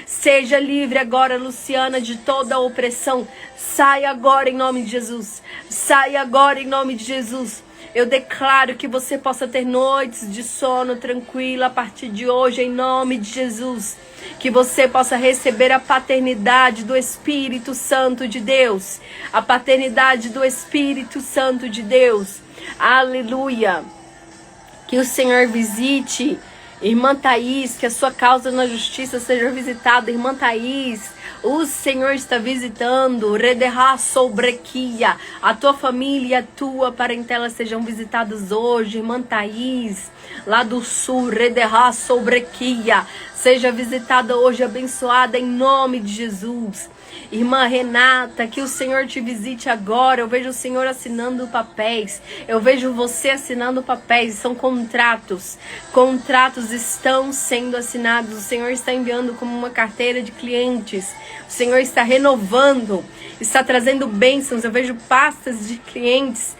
Seja livre agora, Luciana, de toda a opressão. Saia agora em nome de Jesus. Saia agora em nome de Jesus. Eu declaro que você possa ter noites de sono tranquila a partir de hoje, em nome de Jesus. Que você possa receber a paternidade do Espírito Santo de Deus. A paternidade do Espírito Santo de Deus. Aleluia. Que o Senhor visite Irmã Thaís, que a sua causa na justiça seja visitada. Irmã Thaís, o Senhor está visitando. A tua família e a tua parentela sejam visitadas hoje. Irmã Thaís, lá do sul, seja visitada hoje, abençoada em nome de Jesus. Irmã Renata, que o Senhor te visite agora. Eu vejo o Senhor assinando papéis. Eu vejo você assinando papéis. São contratos. Contratos estão sendo assinados. O Senhor está enviando como uma carteira de clientes. O Senhor está renovando. Está trazendo bênçãos. Eu vejo pastas de clientes.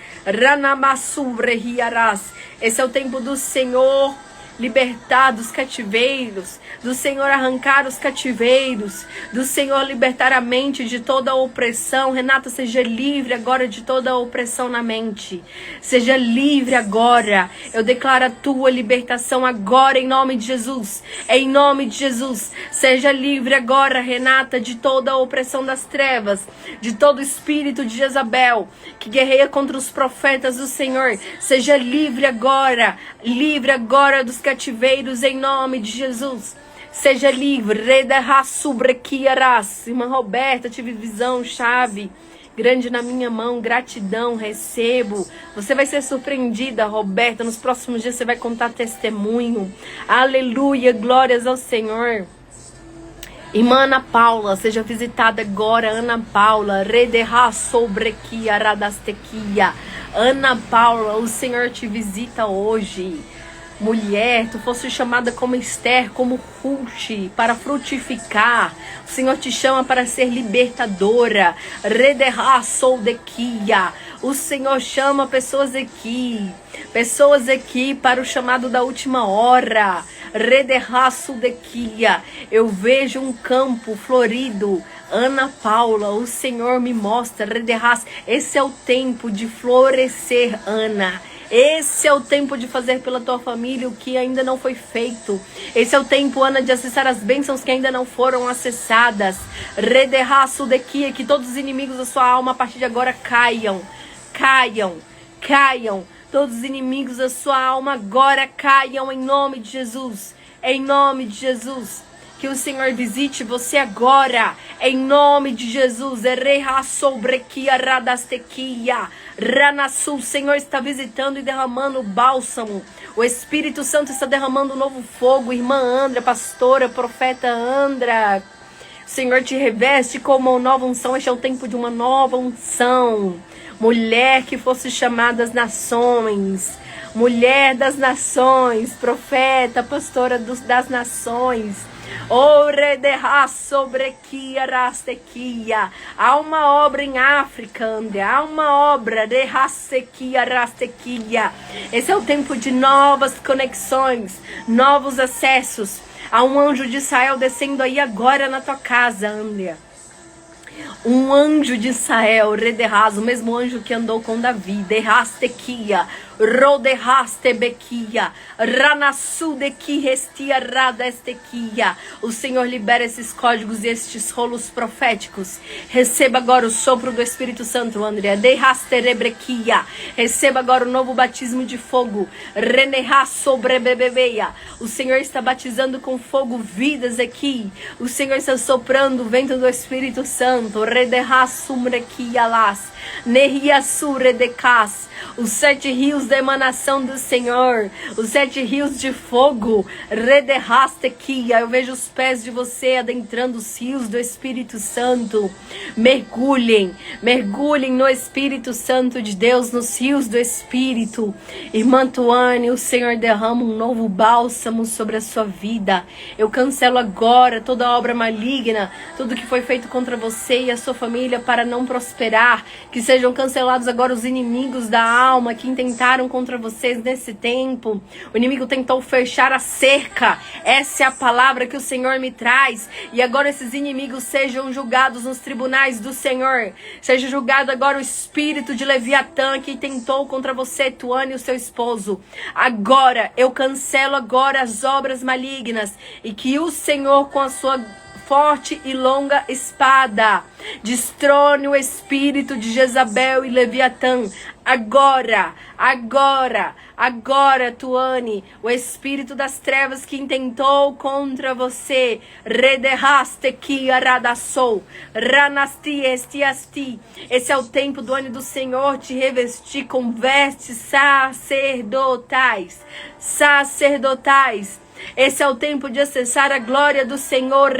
Esse é o tempo do Senhor libertar dos cativeiros, do Senhor arrancar os cativeiros, do Senhor libertar a mente de toda a opressão. Renata, seja livre agora de toda a opressão na mente. Seja livre agora. Eu declaro a tua libertação agora em nome de Jesus. Em nome de Jesus. Seja livre agora, Renata, de toda a opressão das trevas, de todo o espírito de Jezabel que guerreia contra os profetas do Senhor. Seja livre agora dos cativeiros em nome de Jesus. Seja livre. Irmã Roberta, tive visão, chave grande na minha mão, gratidão, recebo. Você vai ser surpreendida, Roberta. Nos próximos dias você vai contar testemunho. Aleluia, glórias ao Senhor. Irmã Ana Paula, seja visitada agora, Ana Paula. Ana Paula, o Senhor te visita hoje. Mulher, tu fosse chamada como Esther, como Ruth, para frutificar. O Senhor te chama para ser libertadora. Rederá soldequia. O Senhor chama pessoas aqui para o chamado da última hora. Rederá soldequia. Eu vejo um campo florido. Ana Paula, o Senhor me mostra. Rederá. Esse é o tempo de florescer, Ana. Esse é o tempo de fazer pela tua família o que ainda não foi feito. Esse é o tempo, Ana, de acessar as bênçãos que ainda não foram acessadas. Rederraço daqui, que todos os inimigos da sua alma a partir de agora caiam. Todos os inimigos da sua alma agora caiam em nome de Jesus. Em nome de Jesus. Que o Senhor visite você agora, em nome de Jesus. O Senhor está visitando e derramando bálsamo. O Espírito Santo está derramando um novo fogo. Irmã Andra, pastora, profeta Andra. O Senhor te reveste com uma nova unção. Este é o tempo de uma nova unção. Mulher que fosse chamada das nações. Mulher das nações. Profeta, pastora das nações. Há uma obra em África, André. Há uma obra de rastequia. Esse é o tempo de novas conexões, novos acessos. Há um anjo de Israel descendo aí agora na tua casa, André. Um anjo de Israel, Rederaz, o mesmo anjo que andou com Davi, Derrastequia, Roderrastebequia, Ranasudeki restia radestequia. O Senhor libera esses códigos e estes rolos proféticos. Receba agora o sopro do Espírito Santo, André. Derrasterebrequia. Receba agora o novo batismo de fogo. Renerra sobrebebebeia. O Senhor está batizando com fogo vidas aqui. O Senhor está soprando o vento do Espírito Santo. Rederrasumrequialas. Nerriassuredecas. Os 7 rios da emanação do Senhor, os 7 rios de fogo, Rederrastequia. Eu vejo os pés de você adentrando os rios do Espírito Santo. Mergulhem no Espírito Santo de Deus, nos rios do Espírito. Irmã Tuane, o Senhor derrama um novo bálsamo sobre a sua vida. Eu cancelo agora toda obra maligna, tudo que foi feito contra você e a sua família para não prosperar. Que sejam cancelados agora os inimigos da alma que intentaram contra vocês nesse tempo. O inimigo tentou fechar a cerca. Essa é a palavra que o Senhor me traz. E agora esses inimigos sejam julgados nos tribunais do Senhor. Seja julgado agora o espírito de Leviatã que tentou contra você, Tuane, e o seu esposo. Agora, eu cancelo agora as obras malignas. E que o Senhor, com a sua forte e longa espada, destrone o espírito de Jezabel e Leviatã. Agora, Tuane, o espírito das trevas que intentou contra você. Rederrastequia radassou. Ranasti estiasti. Esse é o tempo do ano do Senhor te revestir com vestes sacerdotais. Esse é o tempo de acessar a glória do Senhor.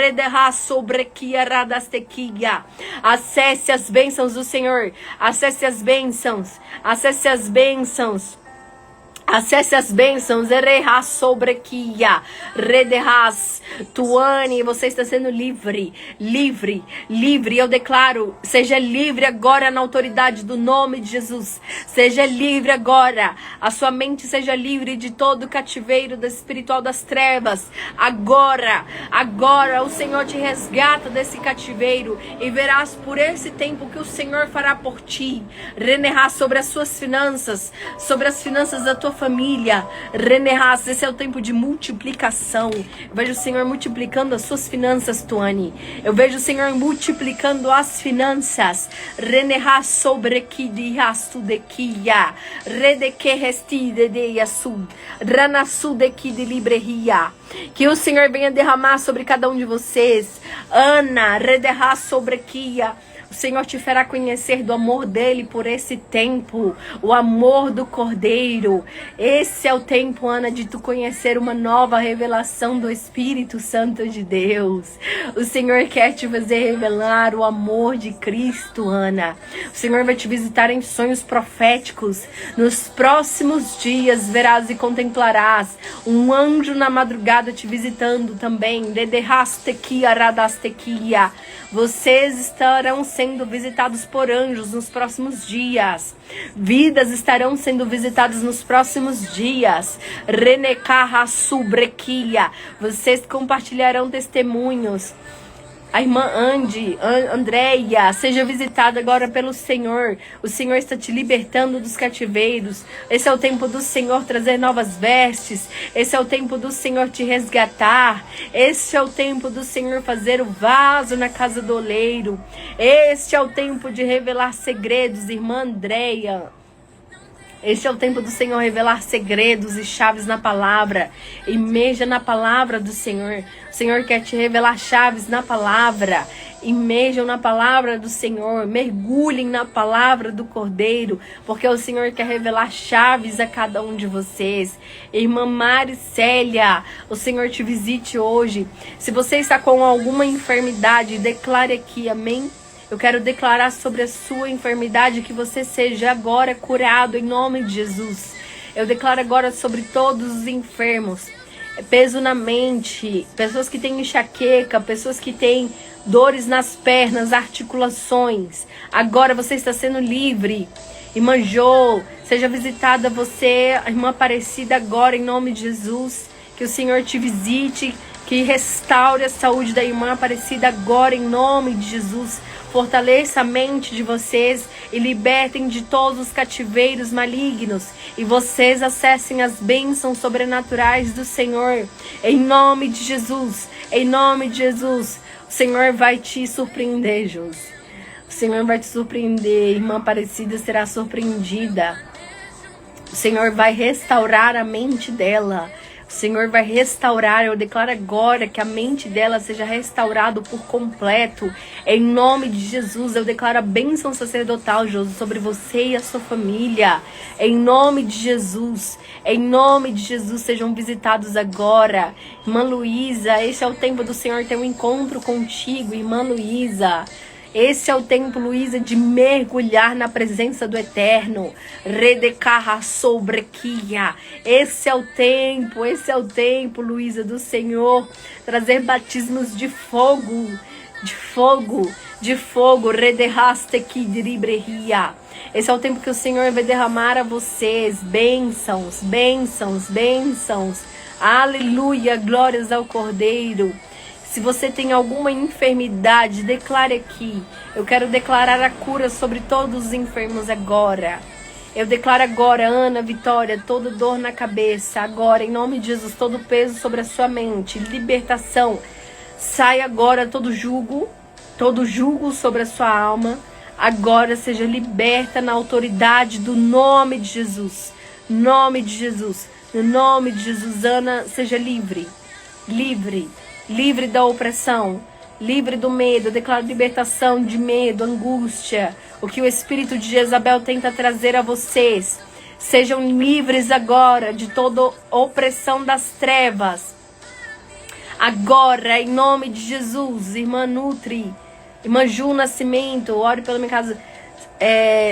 Acesse as bênçãos do Senhor. Acesse as bênçãos. Acesse as bênçãos. Tuane, você está sendo livre. Eu declaro, seja livre agora na autoridade do nome de Jesus. Seja livre agora. A sua mente seja livre de todo o cativeiro espiritual das trevas. Agora o Senhor te resgata desse cativeiro e verás por esse tempo que o Senhor fará por ti. Renerás sobre as suas finanças, sobre as finanças da tua família. Renerás, esse é o tempo de multiplicação. Eu vejo o Senhor multiplicando as suas finanças, Tuane. Eu vejo o Senhor multiplicando as finanças. Renerás sobre que diastu de kia. Redeke resti de yasu. Ranasu de ki de libreria. Que o Senhor venha derramar sobre cada um de vocês. Ana, rederás sobre kia. O Senhor te fará conhecer do amor dele por esse tempo, o amor do Cordeiro. Esse é o tempo, Ana, de tu conhecer uma nova revelação do Espírito Santo de Deus. O Senhor quer te fazer revelar o amor de Cristo, Ana. O Senhor vai te visitar em sonhos proféticos. Nos próximos dias verás e contemplarás um anjo na madrugada te visitando também. Dederastequia, radastequia. Vocês estarão sendo visitados por anjos nos próximos dias. Vidas estarão sendo visitadas nos próximos dias. Renecarra subrequia. Vocês compartilharão testemunhos. A irmã Andréia, seja visitada agora pelo Senhor. O Senhor está te libertando dos cativeiros. Esse é o tempo do Senhor trazer novas vestes. Esse é o tempo do Senhor te resgatar. Esse é o tempo do Senhor fazer o vaso na casa do oleiro. Este é o tempo de revelar segredos, irmã Andréia. Este é o tempo do Senhor revelar segredos e chaves na palavra. Imeja na palavra do Senhor. O Senhor quer te revelar chaves na palavra. Imejam na palavra do Senhor. Mergulhem na palavra do Cordeiro. Porque o Senhor quer revelar chaves a cada um de vocês. Irmã Maricélia, o Senhor te visite hoje. Se você está com alguma enfermidade, declare aqui, amém? Eu quero declarar sobre a sua enfermidade que você seja agora curado em nome de Jesus. Eu declaro agora sobre todos os enfermos. Peso na mente, pessoas que têm enxaqueca, pessoas que têm dores nas pernas, articulações. Agora você está sendo livre. Irmã Jô, seja visitada você, a irmã Aparecida, agora em nome de Jesus. Que o Senhor te visite, que restaure a saúde da irmã Aparecida agora em nome de Jesus. Fortaleça a mente de vocês e libertem de todos os cativeiros malignos. E vocês acessem as bênçãos sobrenaturais do Senhor. Em nome de Jesus. Em nome de Jesus. O Senhor vai te surpreender, Jus. O Senhor vai te surpreender. Irmã Aparecida será surpreendida. O Senhor vai restaurar a mente dela. O Senhor vai restaurar, eu declaro agora que a mente dela seja restaurada por completo. Em nome de Jesus, eu declaro a bênção sacerdotal, Josi, sobre você e a sua família. Em nome de Jesus, sejam visitados agora. Irmã Luísa, esse é o tempo do Senhor ter um encontro contigo, irmã Luísa. Esse é o tempo, Luísa, de mergulhar na presença do Eterno. Redecarra sobrequia. Esse é o tempo, Luísa, do Senhor. Trazer batismos de fogo. Rederrastequi diribreria. Esse é o tempo que o Senhor vai derramar a vocês. Bênçãos. Aleluia, glórias ao Cordeiro. Se você tem alguma enfermidade, declare aqui. Eu quero declarar a cura sobre todos os enfermos agora. Eu declaro agora, Ana Vitória, toda dor na cabeça. Agora, em nome de Jesus, todo peso sobre a sua mente. Libertação. Sai agora todo jugo sobre a sua alma. Agora seja liberta na autoridade do nome de Jesus. No nome de Jesus, Ana, seja livre. Livre da opressão, livre do medo. Eu declaro libertação de medo, angústia. O que o espírito de Jezabel tenta trazer a vocês. Sejam livres agora de toda opressão das trevas. Agora, em nome de Jesus, irmã Nutri, irmã Ju Nascimento, ore pela minha casa.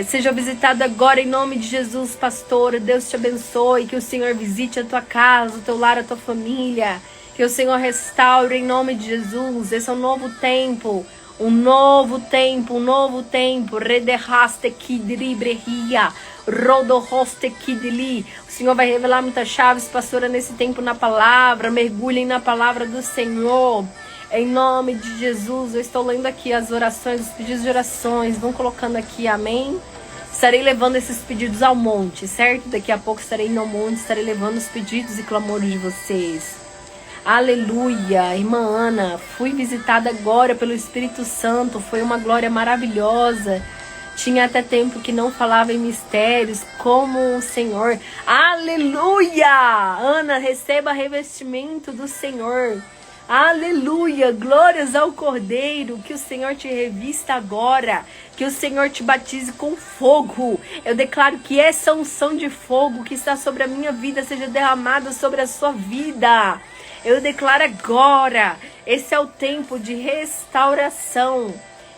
Seja visitada agora em nome de Jesus, pastora. Deus te abençoe. Que o Senhor visite a tua casa, o teu lar, a tua família. Que o Senhor restaure em nome de Jesus. Esse é um novo tempo. Um novo tempo. Rederraste kidribreria. Rodorroste kidli. O Senhor vai revelar muitas chaves, pastora, nesse tempo na palavra. Mergulhem na palavra do Senhor. Em nome de Jesus. Eu estou lendo aqui as orações, os pedidos de orações. Vão colocando aqui, amém? Estarei levando esses pedidos ao monte, certo? Daqui a pouco estarei no monte, estarei levando os pedidos e clamores de vocês. Aleluia, irmã Ana, fui visitada agora pelo Espírito Santo, foi uma glória maravilhosa. Tinha até tempo que não falava em mistérios, como o Senhor. Aleluia! Ana, receba revestimento do Senhor. Aleluia, glórias ao Cordeiro, que o Senhor te revista agora, que o Senhor te batize com fogo. Eu declaro que essa unção de fogo que está sobre a minha vida seja derramada sobre a sua vida. Eu declaro agora, esse é o tempo de restauração.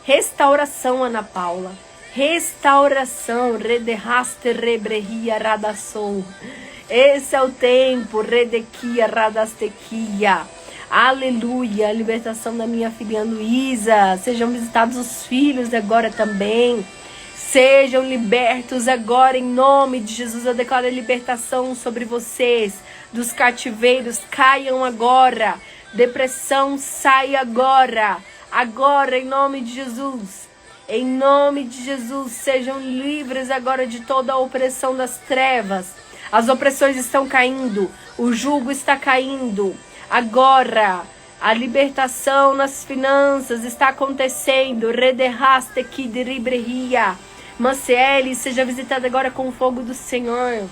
Restauração, Ana Paula. Restauração, rederaste rebrehia radassou. Esse é o tempo, redequia radastequia. Aleluia, a libertação da minha filha Luísa. Sejam visitados os filhos agora também. Sejam libertos agora em nome de Jesus. Eu declaro a libertação sobre vocês. Dos cativeiros, caiam agora. Depressão, sai agora. Agora, em nome de Jesus. Em nome de Jesus, sejam livres agora de toda a opressão das trevas. As opressões estão caindo. O jugo está caindo. Agora, a libertação nas finanças está acontecendo. Rederaste aqui de ribrehia. Manciele, seja visitada agora com o fogo do Senhor.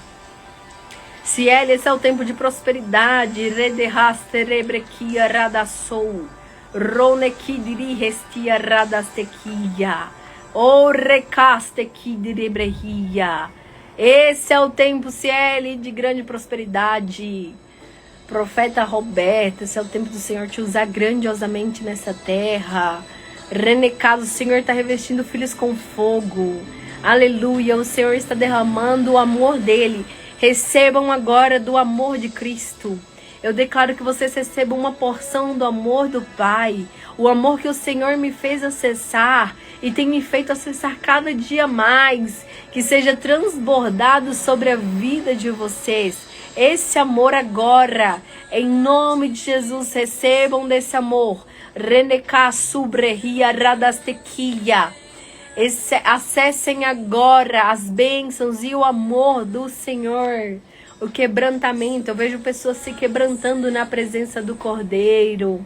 Ciele, esse é o tempo de prosperidade. Rederaste rebrequia radassou. Roneki diri restia radastequia. O recastequi de ribrehia. Esse é o tempo, Ciele, de grande prosperidade. Profeta Roberta, esse é o tempo do Senhor te usar grandiosamente nessa terra. Renecado, o Senhor está revestindo filhos com fogo. Aleluia, o Senhor está derramando o amor dele. Recebam agora do amor de Cristo. Eu declaro que vocês recebam uma porção do amor do Pai. O amor que o Senhor me fez acessar e tem me feito acessar cada dia mais. Que seja transbordado sobre a vida de vocês. Esse amor agora, em nome de Jesus, recebam desse amor. Reneka subrehia radastequia. Acessem agora as bênçãos e o amor do Senhor. O quebrantamento, eu vejo pessoas se quebrantando na presença do Cordeiro.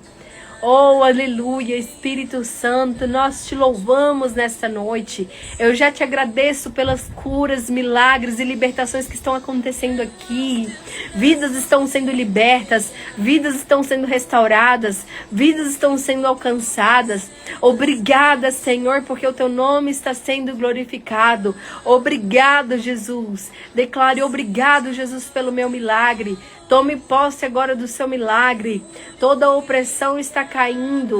Oh, aleluia, Espírito Santo, nós te louvamos nesta noite. Eu já te agradeço pelas curas, milagres e libertações que estão acontecendo aqui. Vidas estão sendo libertas, vidas estão sendo restauradas, vidas estão sendo alcançadas. Obrigada, Senhor, porque o teu nome está sendo glorificado. Obrigado, Jesus. Declare obrigado, Jesus, pelo meu milagre. Tome posse agora do seu milagre. Toda a opressão está caindo.